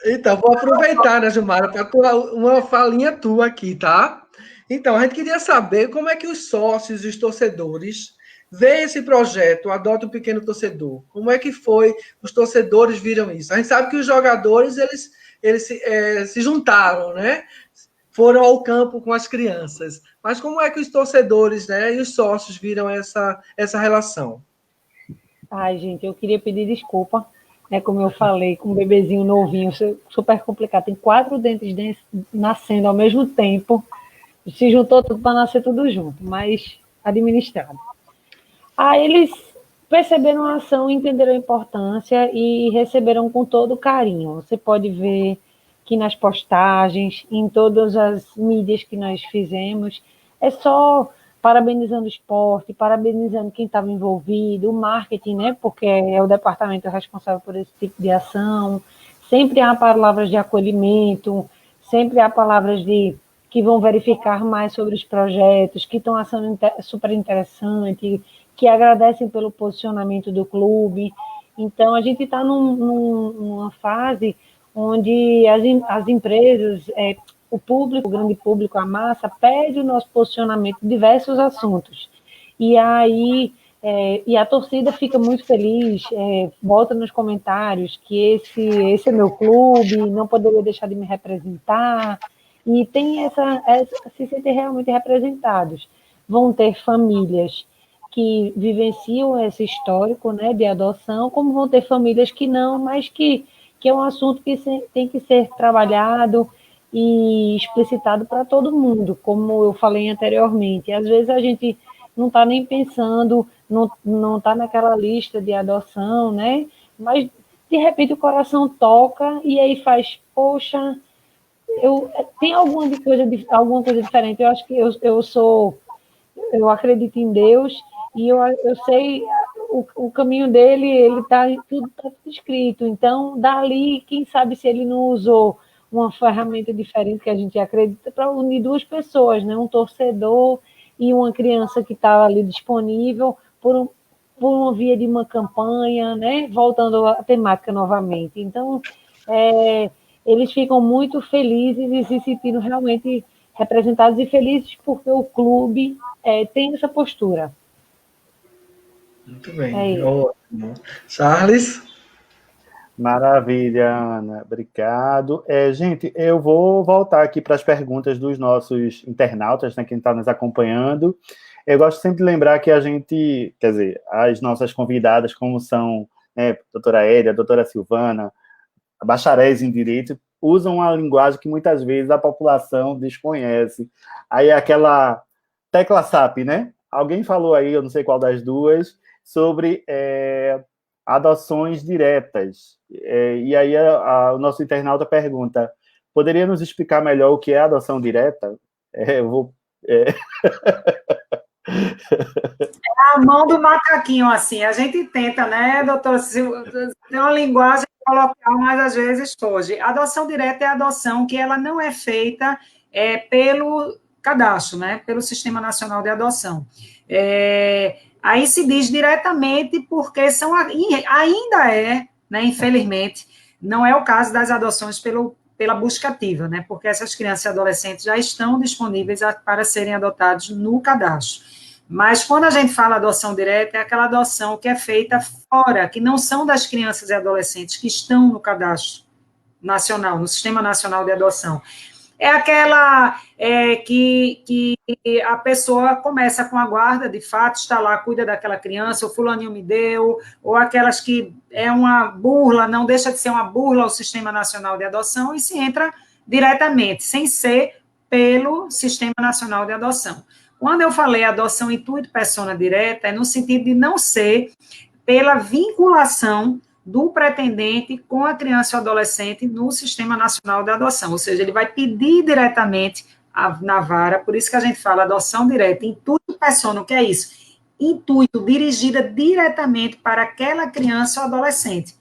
Então, vou aproveitar, Ana Gilmara, para uma falinha tua aqui, tá? Então, a gente queria saber como é que os sócios e os torcedores veem esse projeto, Adota um Pequeno Torcedor. Como é que os torcedores viram isso? A gente sabe que os jogadores, eles se juntaram, né? Foram ao campo com as crianças. Mas como é que os torcedores, né, e os sócios viram essa relação?
Ai, gente, eu queria pedir desculpa, né, como eu falei, com um bebezinho novinho, super complicado, tem 4 dentes nascendo ao mesmo tempo, se juntou tudo para nascer tudo junto, mas administrado. Aí eles perceberam a ação, entenderam a importância e receberam com todo carinho. Você pode ver que nas postagens, em todas as mídias que nós fizemos, é só parabenizando o esporte, parabenizando quem estava envolvido, o marketing, né, porque é o departamento responsável por esse tipo de ação. Sempre há palavras de acolhimento, sempre há palavras que vão verificar mais sobre os projetos, que estão achando super interessante, que agradecem pelo posicionamento do clube. Então, a gente está numa fase onde as empresas, o público, o grande público, a massa, pede o nosso posicionamento em diversos assuntos. E aí, e a torcida fica muito feliz, bota nos comentários que esse é meu clube, não poderia deixar de me representar, e tem se sentem realmente representados. Vão ter famílias que vivenciam esse histórico, né, de adoção, como vão ter famílias que não, mas que é um assunto que tem que ser trabalhado e explicitado para todo mundo, como eu falei anteriormente. Às vezes a gente não está nem pensando, não está naquela lista de adoção, né? Mas, de repente, o coração toca e aí faz, poxa, tem alguma coisa diferente. Eu acho que eu acredito em Deus e eu sei o caminho dele, tudo está escrito. Então, dali, quem sabe se ele não usou uma ferramenta diferente que a gente acredita para unir 2 pessoas, né? Um torcedor e uma criança que estava ali disponível por uma via de uma campanha, né? Voltando à temática novamente. Então, eles ficam muito felizes e se sentindo realmente representados e felizes porque o clube tem essa postura.
Muito bem.
É
Ótimo. Charles?
Maravilha, Ana. Obrigado. Gente, eu vou voltar aqui para as perguntas dos nossos internautas, né, quem está nos acompanhando. Eu gosto sempre de lembrar que a gente, quer dizer, as nossas convidadas, como são, né, a doutora Hélia, a doutora Silvana, bacharéis em Direito, usam uma linguagem que muitas vezes a população desconhece. Aí é aquela tecla SAP, né? Alguém falou aí, eu não sei qual das duas, sobre adoções diretas. E aí o nosso internauta pergunta, poderia nos explicar melhor o que é adoção direta? Eu vou...
A mão do macaquinho, assim, a gente tenta, né, doutora, tem uma linguagem coloquial, mas às vezes foge. A adoção direta é a adoção que ela não é feita pelo cadastro, né, pelo Sistema Nacional de Adoção. Aí se diz diretamente porque ainda né, infelizmente, não é o caso das adoções pela busca ativa, né, porque essas crianças e adolescentes já estão disponíveis para serem adotados no cadastro. Mas quando a gente fala adoção direta, é aquela adoção que é feita fora, que não são das crianças e adolescentes que estão no cadastro nacional, no Sistema Nacional de Adoção. É aquela que a pessoa começa com a guarda, de fato, está lá, cuida daquela criança, o fulaninho me deu, ou aquelas que é uma burla, não deixa de ser uma burla ao Sistema Nacional de Adoção e se entra diretamente, sem ser pelo Sistema Nacional de Adoção. Quando eu falei adoção intuito persona direta, é no sentido de não ser pela vinculação do pretendente com a criança ou adolescente no Sistema Nacional de Adoção, ou seja, ele vai pedir diretamente na vara, por isso que a gente fala adoção direta, intuito persona, o que é isso? Intuito, dirigida diretamente para aquela criança ou adolescente.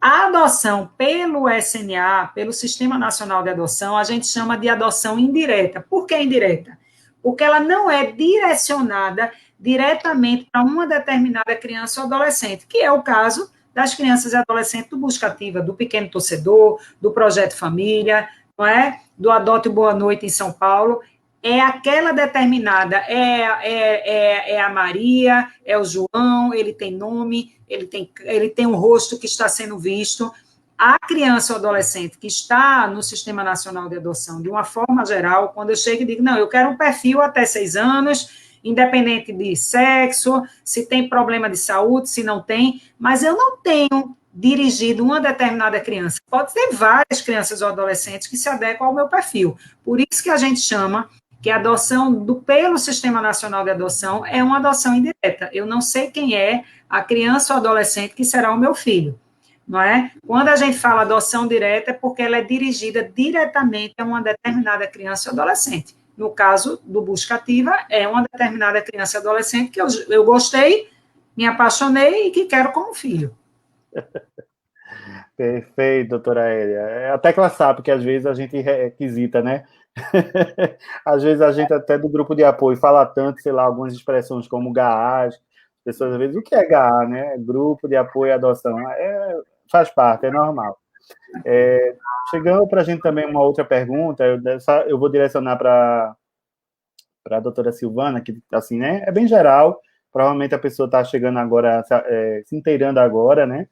A adoção pelo SNA, pelo Sistema Nacional de Adoção, a gente chama de adoção indireta. Por que indireta? Porque ela não é direcionada diretamente para uma determinada criança ou adolescente, que é o caso das crianças e adolescentes do Busca Ativa, do Pequeno Torcedor, do Projeto Família, não é? Do Adote Boa Noite em São Paulo. É aquela determinada, é a Maria, é o João, ele tem nome, ele tem um rosto que está sendo visto. A criança ou adolescente que está no Sistema Nacional de Adoção, de uma forma geral, quando eu chego e digo, não, eu quero um perfil até 6 anos, independente de sexo, se tem problema de saúde, se não tem, mas eu não tenho dirigido uma determinada criança. Pode ter várias crianças ou adolescentes que se adequam ao meu perfil. Por isso que a gente chama que a adoção pelo Sistema Nacional de Adoção é uma adoção indireta. Eu não sei quem é a criança ou adolescente que será o meu filho, não é? Quando a gente fala adoção direta, é porque ela é dirigida diretamente a uma determinada criança ou adolescente. No caso do Busca Ativa, é uma determinada criança ou adolescente que eu gostei, me apaixonei e que quero como filho.
Perfeito, doutora Hélia. É a tecla SAP que às vezes a gente requisita, né? Às vezes a gente até do grupo de apoio fala tanto, sei lá, algumas expressões como GAA, pessoas às vezes, o que é GAA, né? Grupo de apoio e adoção. Faz parte, é normal. Chegando para a gente também uma outra pergunta, eu vou direcionar para a doutora Silvana, que assim, né? É bem geral, provavelmente a pessoa está chegando agora, se inteirando agora, né?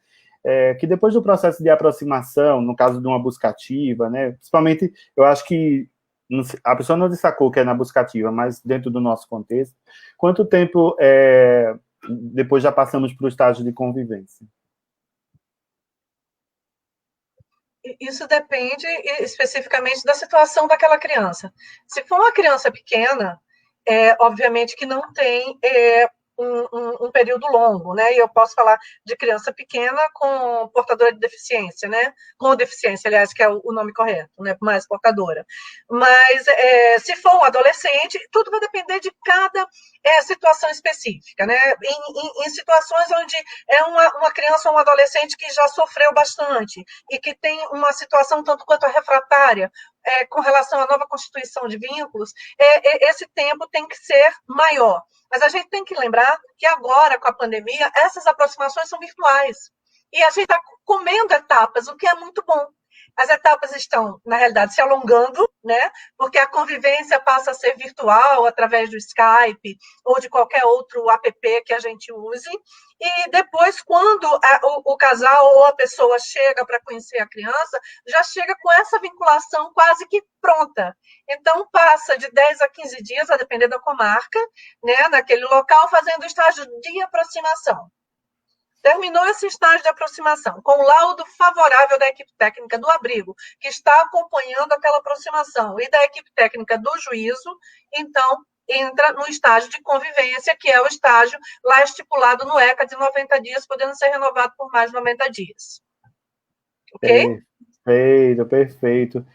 Que depois do processo de aproximação, no caso de uma busca ativa, né? Principalmente, eu acho que a pessoa não destacou que é na busca ativa, mas dentro do nosso contexto, quanto tempo depois já passamos para o estágio de convivência?
Isso depende especificamente da situação daquela criança. Se for uma criança pequena, obviamente que não tem um período longo, né? E eu posso falar de criança pequena com portadora de deficiência, né? Com deficiência, aliás, que é o nome correto, né? Mais portadora. Mas se for um adolescente, tudo vai depender de cada situação específica, né? Em situações onde é uma criança ou um adolescente que já sofreu bastante e que tem uma situação tanto quanto refratária com relação à nova constituição de vínculos, esse tempo tem que ser maior. Mas a gente tem que lembrar que agora, com a pandemia, essas aproximações são virtuais. E a gente está comendo etapas, o que é muito bom. As etapas estão, na realidade, se alongando, né? Porque a convivência passa a ser virtual, através do Skype ou de qualquer outro app que a gente use. E depois, quando o casal ou a pessoa chega para conhecer a criança, já chega com essa vinculação quase que pronta. Então, passa de 10 a 15 dias, a depender da comarca, né, naquele local, fazendo o estágio de aproximação. Terminou esse estágio de aproximação, com o laudo favorável da equipe técnica do abrigo, que está acompanhando aquela aproximação, e da equipe técnica do juízo, então entra no estágio de convivência, que é o estágio lá estipulado no ECA de 90 dias, podendo ser renovado por mais 90 dias. Ok?
Perfeito, perfeito.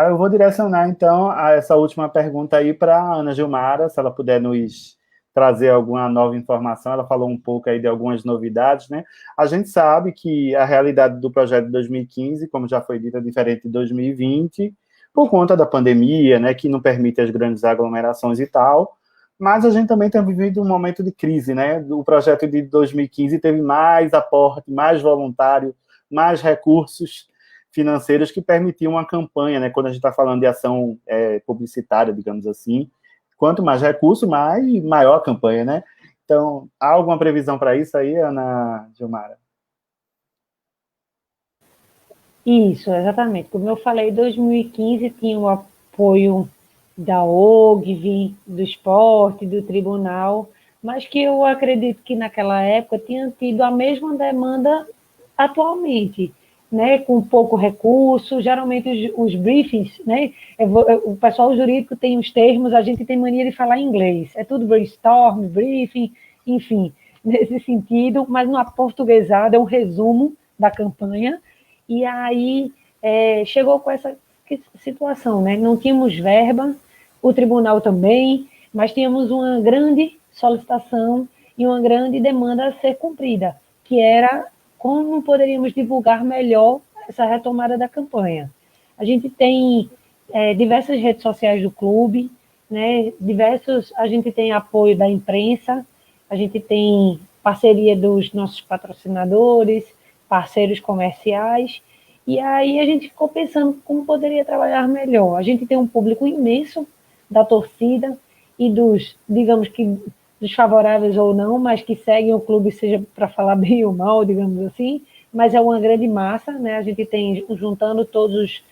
Eu vou direcionar, então, essa última pergunta aí para a Ana Gilmara, se ela puder nos trazer alguma nova informação. Ela falou um pouco aí de algumas novidades, né? A gente sabe que a realidade do projeto de 2015, como já foi dito, é diferente de 2020, por conta da pandemia, né, que não permite as grandes aglomerações e tal, mas a gente também tem vivido um momento de crise, né? O projeto de 2015 teve mais aporte, mais voluntário, mais recursos financeiros que permitiam uma campanha, né? Quando a gente está falando de ação publicitária, digamos assim, quanto mais recurso, maior a campanha, né? Então, há alguma previsão para isso aí, Ana Gilmara?
Isso, exatamente. Como eu falei, 2015 tinha o apoio da OGV, do esporte, do tribunal, mas que eu acredito que naquela época tinha tido a mesma demanda atualmente, né, com pouco recurso, geralmente os briefings, né, o pessoal jurídico tem os termos, a gente tem mania de falar em inglês, é tudo brainstorm, briefing, enfim, nesse sentido, mas no aportuguesado é um resumo da campanha, e aí chegou com essa situação, né, não tínhamos verba, o tribunal também, mas tínhamos uma grande solicitação e uma grande demanda a ser cumprida, que era como poderíamos divulgar melhor essa retomada da campanha. A gente tem diversas redes sociais do clube, né, a gente tem apoio da imprensa, a gente tem parceria dos nossos patrocinadores, parceiros comerciais, e aí a gente ficou pensando como poderia trabalhar melhor. A gente tem um público imenso da torcida e dos, digamos que, desfavoráveis ou não, mas que seguem o clube, seja para falar bem ou mal, digamos assim, mas é uma grande massa, né? A gente tem, juntando todos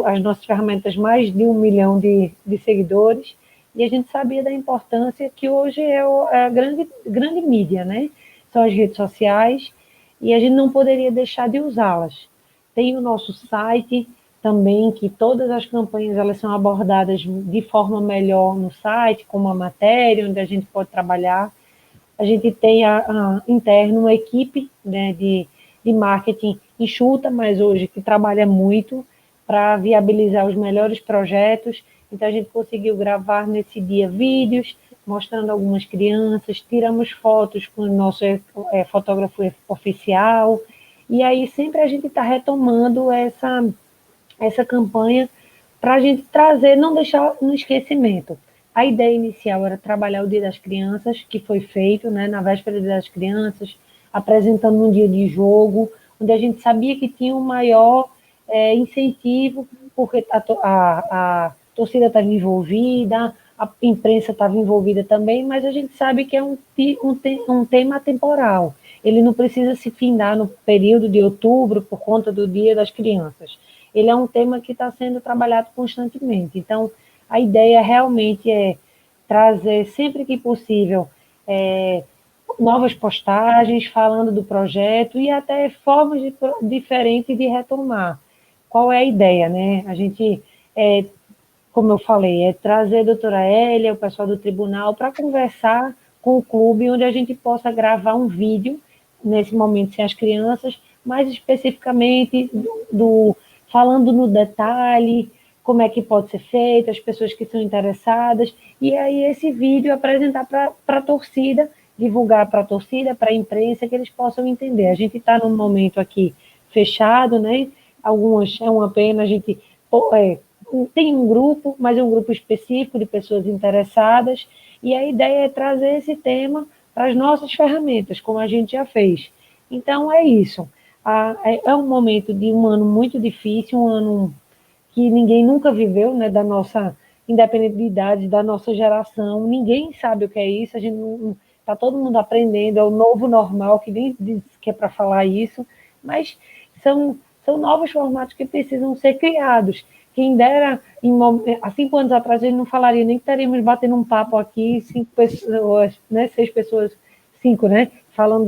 as nossas ferramentas, mais de 1 milhão de seguidores, e a gente sabia da importância que hoje é a grande mídia, né? São as redes sociais, e a gente não poderia deixar de usá-las. Tem o nosso site também, que todas as campanhas elas são abordadas de forma melhor no site, com uma matéria, onde a gente pode trabalhar. A gente tem interno uma equipe, né, de marketing enxuta, mas hoje que trabalha muito para viabilizar os melhores projetos. Então, a gente conseguiu gravar nesse dia vídeos, mostrando algumas crianças, tiramos fotos com o nosso fotógrafo oficial, e aí sempre a gente está retomando essa campanha para a gente trazer, não deixar no esquecimento. A ideia inicial era trabalhar o Dia das Crianças, que foi feito, né, na véspera do Dia das Crianças, apresentando um dia de jogo, onde a gente sabia que tinha um maior incentivo, porque a torcida estava envolvida, a imprensa estava envolvida também, mas a gente sabe que é um tema temporal. Ele não precisa se findar no período de outubro por conta do Dia das Crianças. Ele é um tema que está sendo trabalhado constantemente. Então, a ideia realmente é trazer, sempre que possível, novas postagens falando do projeto e até formas diferentes de retomar. Qual é a ideia, né? A gente, como eu falei, trazer a doutora Hélia, o pessoal do tribunal, para conversar com o clube, onde a gente possa gravar um vídeo, nesse momento sem as crianças, mais especificamente falando no detalhe, como é que pode ser feito, as pessoas que são interessadas, e aí esse vídeo apresentar para a torcida, divulgar para a torcida, para a imprensa, que eles possam entender. A gente está num momento aqui fechado, né? É uma pena, a gente tem um grupo, mas é um grupo específico de pessoas interessadas, e a ideia é trazer esse tema para as nossas ferramentas, como a gente já fez. Então, é isso. É um momento de um ano muito difícil, um ano que ninguém nunca viveu, né, da nossa, independente de idade, da nossa geração, ninguém sabe o que é isso, a gente não, tá todo mundo aprendendo, é o novo normal, que nem diz que é para falar isso, mas são novos formatos que precisam ser criados. Quem dera, há 5 anos atrás, a gente não falaria nem que estaríamos batendo um papo aqui, 5 pessoas, né, 6 pessoas, 5, né, falando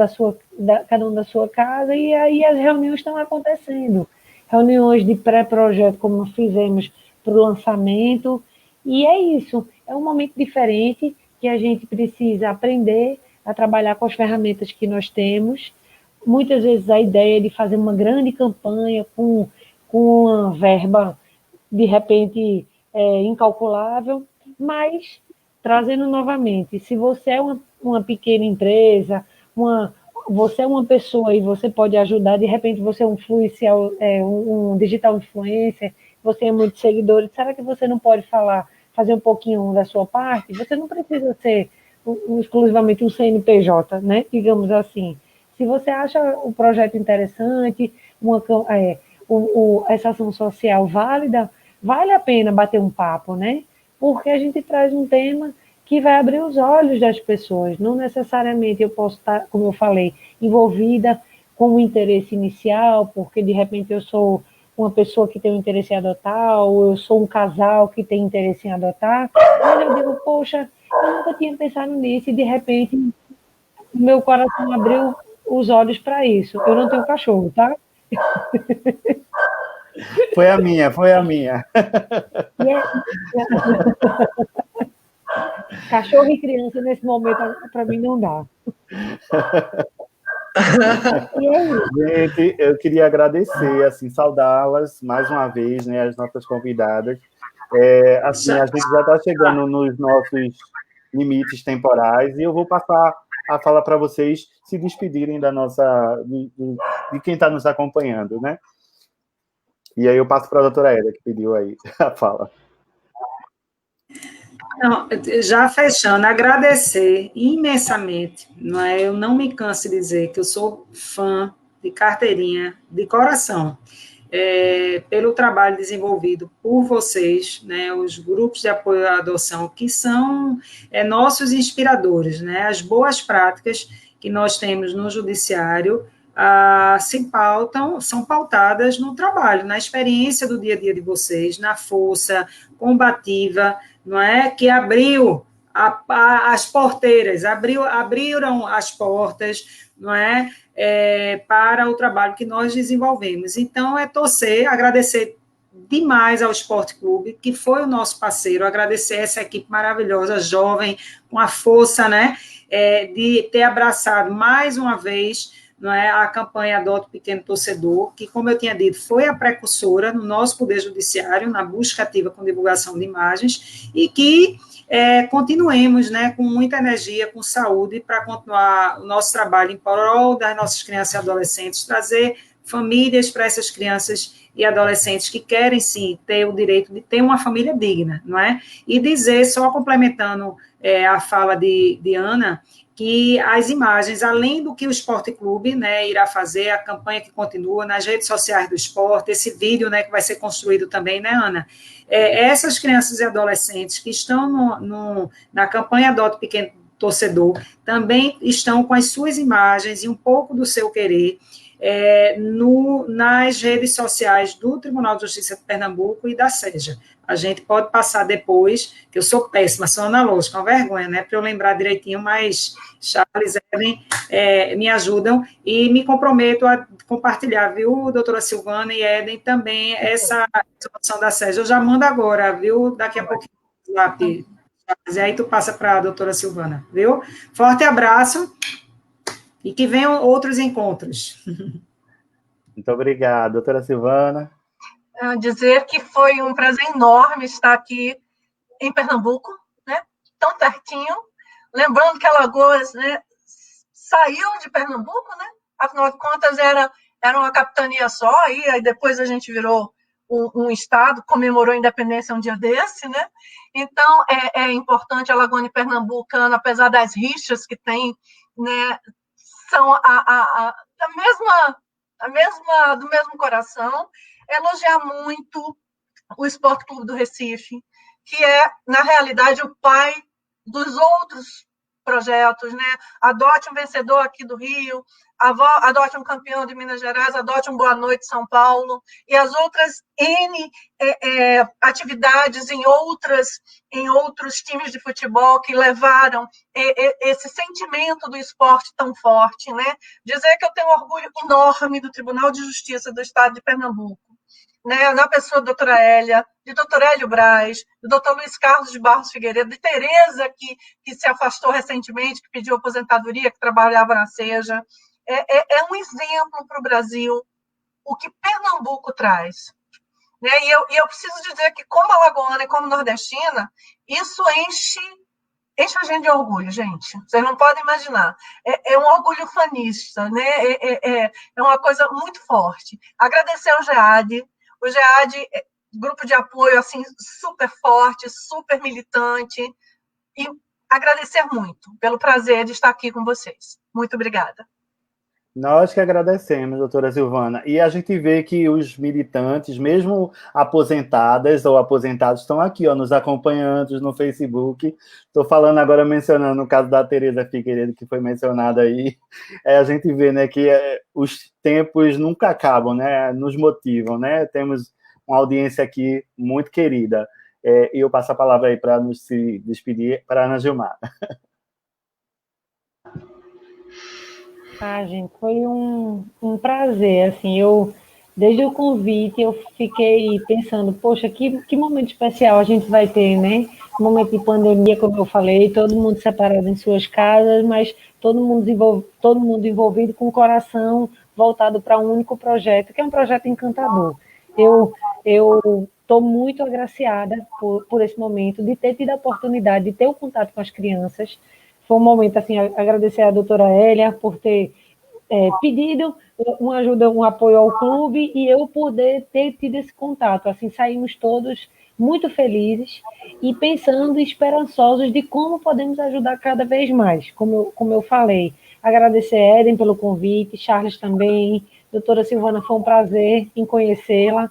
cada um da sua casa, e aí as reuniões estão acontecendo. Reuniões de pré-projeto, como fizemos para o lançamento, e é isso, é um momento diferente que a gente precisa aprender a trabalhar com as ferramentas que nós temos. Muitas vezes a ideia de fazer uma grande campanha com uma verba, de repente, incalculável, mas trazendo novamente, se você é uma pequena empresa, você é uma pessoa e você pode ajudar, de repente você é um digital influencer, você tem muitos seguidores, será que você não pode fazer um pouquinho da sua parte? Você não precisa ser exclusivamente um CNPJ, né? Digamos assim. Se você acha o projeto interessante, essa ação social válida, vale a pena bater um papo, né? Porque a gente traz um tema que vai abrir os olhos das pessoas. Não necessariamente eu posso estar, como eu falei, envolvida com o interesse inicial, porque de repente eu sou uma pessoa que tem um interesse em adotar, ou eu sou um casal que tem interesse em adotar, mas eu digo, poxa, eu nunca tinha pensado nisso, e de repente meu coração abriu os olhos para isso. Eu não tenho cachorro, tá?
Foi a minha, foi a minha.
Cachorro e criança, nesse momento, para mim, não dá.
Gente, eu queria agradecer, assim, saudá-las mais uma vez, né, as nossas convidadas. Assim, a gente já está chegando nos nossos limites temporais e eu vou passar a fala para vocês se despedirem de quem está nos acompanhando, né? E aí eu passo para a doutora Eda, que pediu aí a fala.
Não, já fechando, agradecer imensamente, não é? Eu não me canso de dizer que eu sou fã de carteirinha, de coração, pelo trabalho desenvolvido por vocês, né, os grupos de apoio à adoção, que são nossos inspiradores, né, as boas práticas que nós temos no judiciário são pautadas no trabalho, na experiência do dia a dia de vocês, na força combativa, não é, que abriu as porteiras, abriram as portas, não é, para o trabalho que nós desenvolvemos. Então, torcer, agradecer demais ao Esporte Clube, que foi o nosso parceiro, agradecer essa equipe maravilhosa, jovem, com a força, né, de ter abraçado mais uma vez, não é, a campanha Adote o Pequeno Torcedor, que, como eu tinha dito, foi a precursora no nosso Poder Judiciário, na busca ativa com divulgação de imagens, e que continuemos, né, com muita energia, com saúde, para continuar o nosso trabalho em prol das nossas crianças e adolescentes, trazer famílias para essas crianças e adolescentes que querem, sim, ter o direito de ter uma família digna, não é? E dizer, só complementando a fala de Ana, que as imagens, além do que o Esporte Clube, né, irá fazer, a campanha que continua nas redes sociais do esporte, esse vídeo, né, que vai ser construído também, né, Ana? Essas crianças e adolescentes que estão na campanha Adote Pequeno Torcedor também estão com as suas imagens e um pouco do seu querer nas redes sociais do Tribunal de Justiça de Pernambuco e da SEJA. A gente pode passar depois, que eu sou péssima, sou analógica, uma vergonha, né, para eu lembrar direitinho, mas Charles e Eden me ajudam e me comprometo a compartilhar, viu, doutora Silvana e Eden, também essa informação da SEJA. Eu já mando agora, viu, daqui a pouquinho, e aí tu passa para a doutora Silvana, viu? Forte abraço e que venham outros encontros.
Muito obrigado, doutora Silvana.
Dizer que foi um prazer enorme estar aqui em Pernambuco, né? Tão pertinho. Lembrando que Alagoas, né, saiu de Pernambuco, né? Afinal de contas, era uma capitania só, aí depois a gente virou um estado, comemorou a independência um dia desse, né? Então, é importante, Alagoana e Pernambucana, apesar das rixas que tem, né, são a mesma do mesmo coração, elogiar muito o Esporte Clube do Recife, que é, na realidade, o pai dos outros projetos, né? Adote um vencedor aqui do Rio, adote um campeão de Minas Gerais, adote um Boa Noite São Paulo, e as outras N atividades em outros times de futebol que levaram esse sentimento do esporte tão forte, né? Dizer que eu tenho um orgulho enorme do Tribunal de Justiça do Estado de Pernambuco, né, na pessoa da doutora Hélia, de doutor Hélio Braz, do doutor Luiz Carlos de Barros Figueiredo, de Tereza, que se afastou recentemente, que pediu aposentadoria, que trabalhava na SEJA. É um exemplo para o Brasil o que Pernambuco traz. Né? E eu preciso dizer que, como alagoana e como nordestina, isso enche a gente de orgulho, gente. Vocês não podem imaginar. É um orgulho fanista, né? É uma coisa muito forte. Agradecer ao GEAD. O GEAD, grupo de apoio assim, super forte, super militante. E agradecer muito pelo prazer de estar aqui com vocês. Muito obrigada.
Nós que agradecemos, doutora Silvana. E a gente vê que os militantes, mesmo aposentadas ou aposentados, estão aqui, ó, nos acompanhando no Facebook. Estou falando agora, mencionando o caso da Tereza Figueiredo, que foi mencionada aí. A gente vê, né, que os tempos nunca acabam, né? Nos motivam, né? Temos uma audiência aqui muito querida. E eu passo a palavra aí para nos se despedir para a Ana Gilmar.
Gente, foi um prazer, assim, desde o convite, eu fiquei pensando, poxa, que momento especial a gente vai ter, né? Um momento de pandemia, como eu falei, todo mundo separado em suas casas, mas todo mundo envolvido com o coração voltado para um único projeto, que é um projeto encantador. Eu estou muito agraciada por esse momento, de ter tido a oportunidade de ter o contato com as crianças. Foi um momento, assim, agradecer à doutora Hélia por ter pedido uma ajuda, um apoio ao clube e eu poder ter tido esse contato. Assim, saímos todos muito felizes e pensando e esperançosos de como podemos ajudar cada vez mais, como eu falei. Agradecer a Eden pelo convite, Charles também, doutora Silvana, foi um prazer em conhecê-la.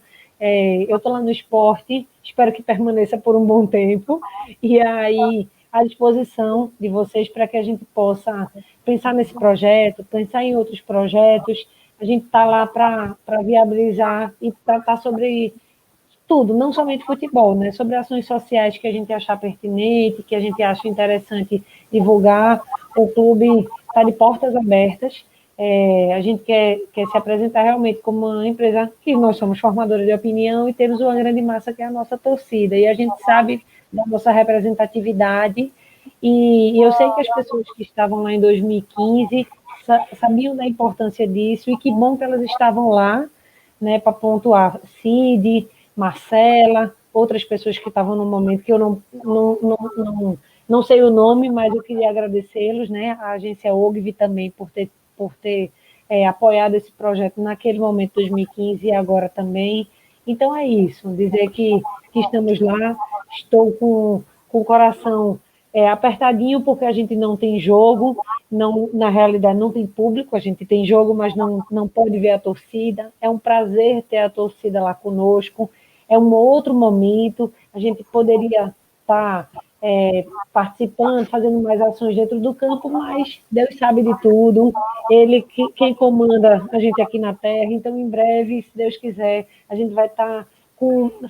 Eu estou lá no esporte, espero que permaneça por um bom tempo, e aí à disposição de vocês para que a gente possa pensar nesse projeto, pensar em outros projetos. A gente está lá para viabilizar e tratar sobre tudo, não somente futebol, né? Sobre ações sociais que a gente achar pertinente, que a gente acha interessante divulgar. O clube está de portas abertas. A gente quer se apresentar realmente como uma empresa que nós somos formadores de opinião e temos uma grande massa que é a nossa torcida. E a gente sabe da nossa representatividade, e eu sei que as pessoas que estavam lá em 2015 sabiam da importância disso, e que bom que elas estavam lá, né, para pontuar. Cid, Marcela, outras pessoas que estavam no momento que eu não sei o nome, mas eu queria agradecê-los, né, a agência OGV também por ter apoiado esse projeto naquele momento, 2015, e agora também. Então é isso, dizer que estamos lá. Estou com o coração apertadinho, porque a gente não tem jogo, na realidade não tem público, a gente tem jogo, mas não pode ver a torcida. É um prazer ter a torcida lá conosco, é um outro momento, a gente poderia estar participando, fazendo mais ações dentro do campo, mas Deus sabe de tudo, Ele quem comanda a gente aqui na Terra. Então, em breve, se Deus quiser, a gente vai estar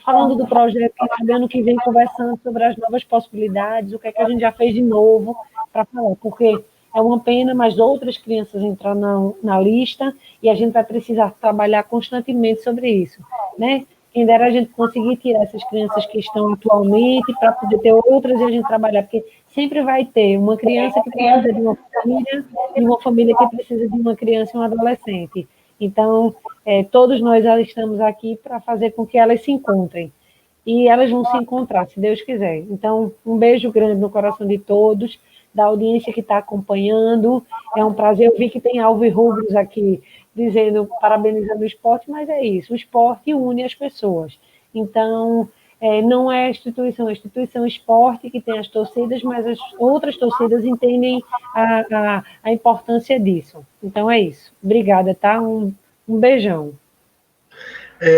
falando do projeto, ano que vem, conversando sobre as novas possibilidades, o que é que a gente já fez de novo para falar, porque é uma pena, mas outras crianças entraram na lista e a gente vai precisar trabalhar constantemente sobre isso, né? Quem dera a gente conseguir tirar essas crianças que estão atualmente para poder ter outras e a gente trabalhar, porque sempre vai ter uma criança que precisa de uma família que precisa de uma criança e um adolescente. Então, todos nós estamos aqui para fazer com que elas se encontrem. E elas vão se encontrar, se Deus quiser. Então, um beijo grande no coração de todos, da audiência que está acompanhando. É um prazer. Eu vi que tem Alves Rubros aqui dizendo, parabenizando o esporte, mas é isso, o esporte une as pessoas. Então, não é a instituição esporte que tem as torcidas, mas as outras torcidas entendem a importância disso. Então, é isso. Obrigada, tá? Um Um beijão.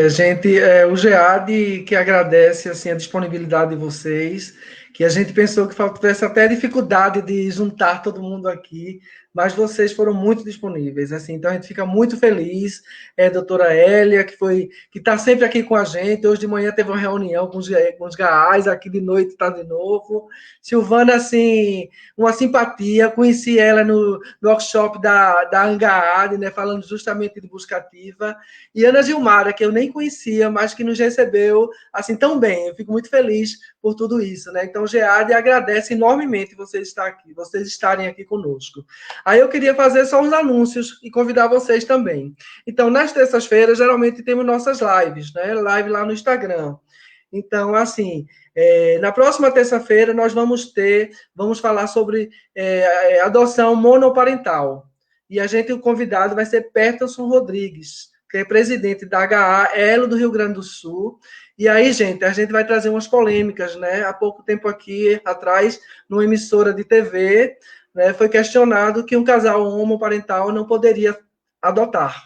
Gente, o GEAD que agradece assim, a disponibilidade de vocês, que a gente pensou que tivesse até dificuldade de juntar todo mundo aqui, mas vocês foram muito disponíveis, assim, então a gente fica muito feliz. Doutora Hélia, que está sempre aqui com a gente, hoje de manhã teve uma reunião com os GAAs, aqui de noite está de novo. Silvana, assim, uma simpatia, conheci ela no workshop da ANGAAD, né, falando justamente de busca ativa, e Ana Gilmara, que eu nem conhecia, mas que nos recebeu assim tão bem. Eu fico muito feliz por tudo isso, né? Então, GEAD agradece enormemente vocês estarem aqui conosco. Aí eu queria fazer só uns anúncios e convidar vocês também. Então, nas terças-feiras, geralmente temos nossas lives, né? Live lá no Instagram. Então, assim, na próxima terça-feira nós vamos falar sobre adoção monoparental. E o convidado vai ser Peterson Rodrigues, que é presidente da HA Elo do Rio Grande do Sul. E aí, gente, a gente vai trazer umas polêmicas, né? Há pouco tempo aqui atrás, numa emissora de TV, né, foi questionado que um casal homoparental não poderia adotar,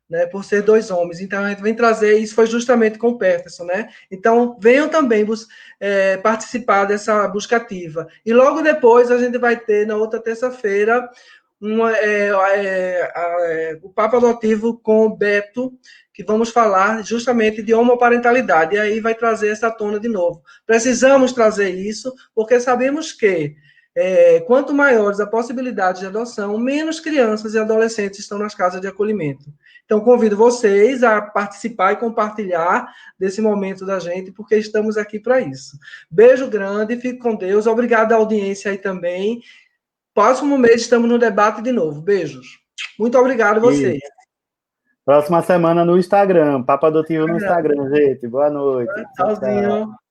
né, por ser dois homens. Então, a gente vem trazer, isso foi justamente com o Peterson, né? Então, venham também participar dessa busca ativa. E logo depois, a gente vai ter, na outra terça-feira, o Papo Adotivo com o Beto, que vamos falar justamente de homoparentalidade, e aí vai trazer essa tona de novo. Precisamos trazer isso, porque sabemos que quanto maiores a possibilidade de adoção, menos crianças e adolescentes estão nas casas de acolhimento. Então, convido vocês a participar e compartilhar desse momento da gente, porque estamos aqui para isso. Beijo grande, fique com Deus. Obrigado à audiência aí também. Próximo mês estamos no debate de novo. Beijos. Muito obrigado a vocês.
Próxima semana no Instagram. Papo Adotivo no Instagram, gente. Boa noite.
Tchauzinho.
Tchau.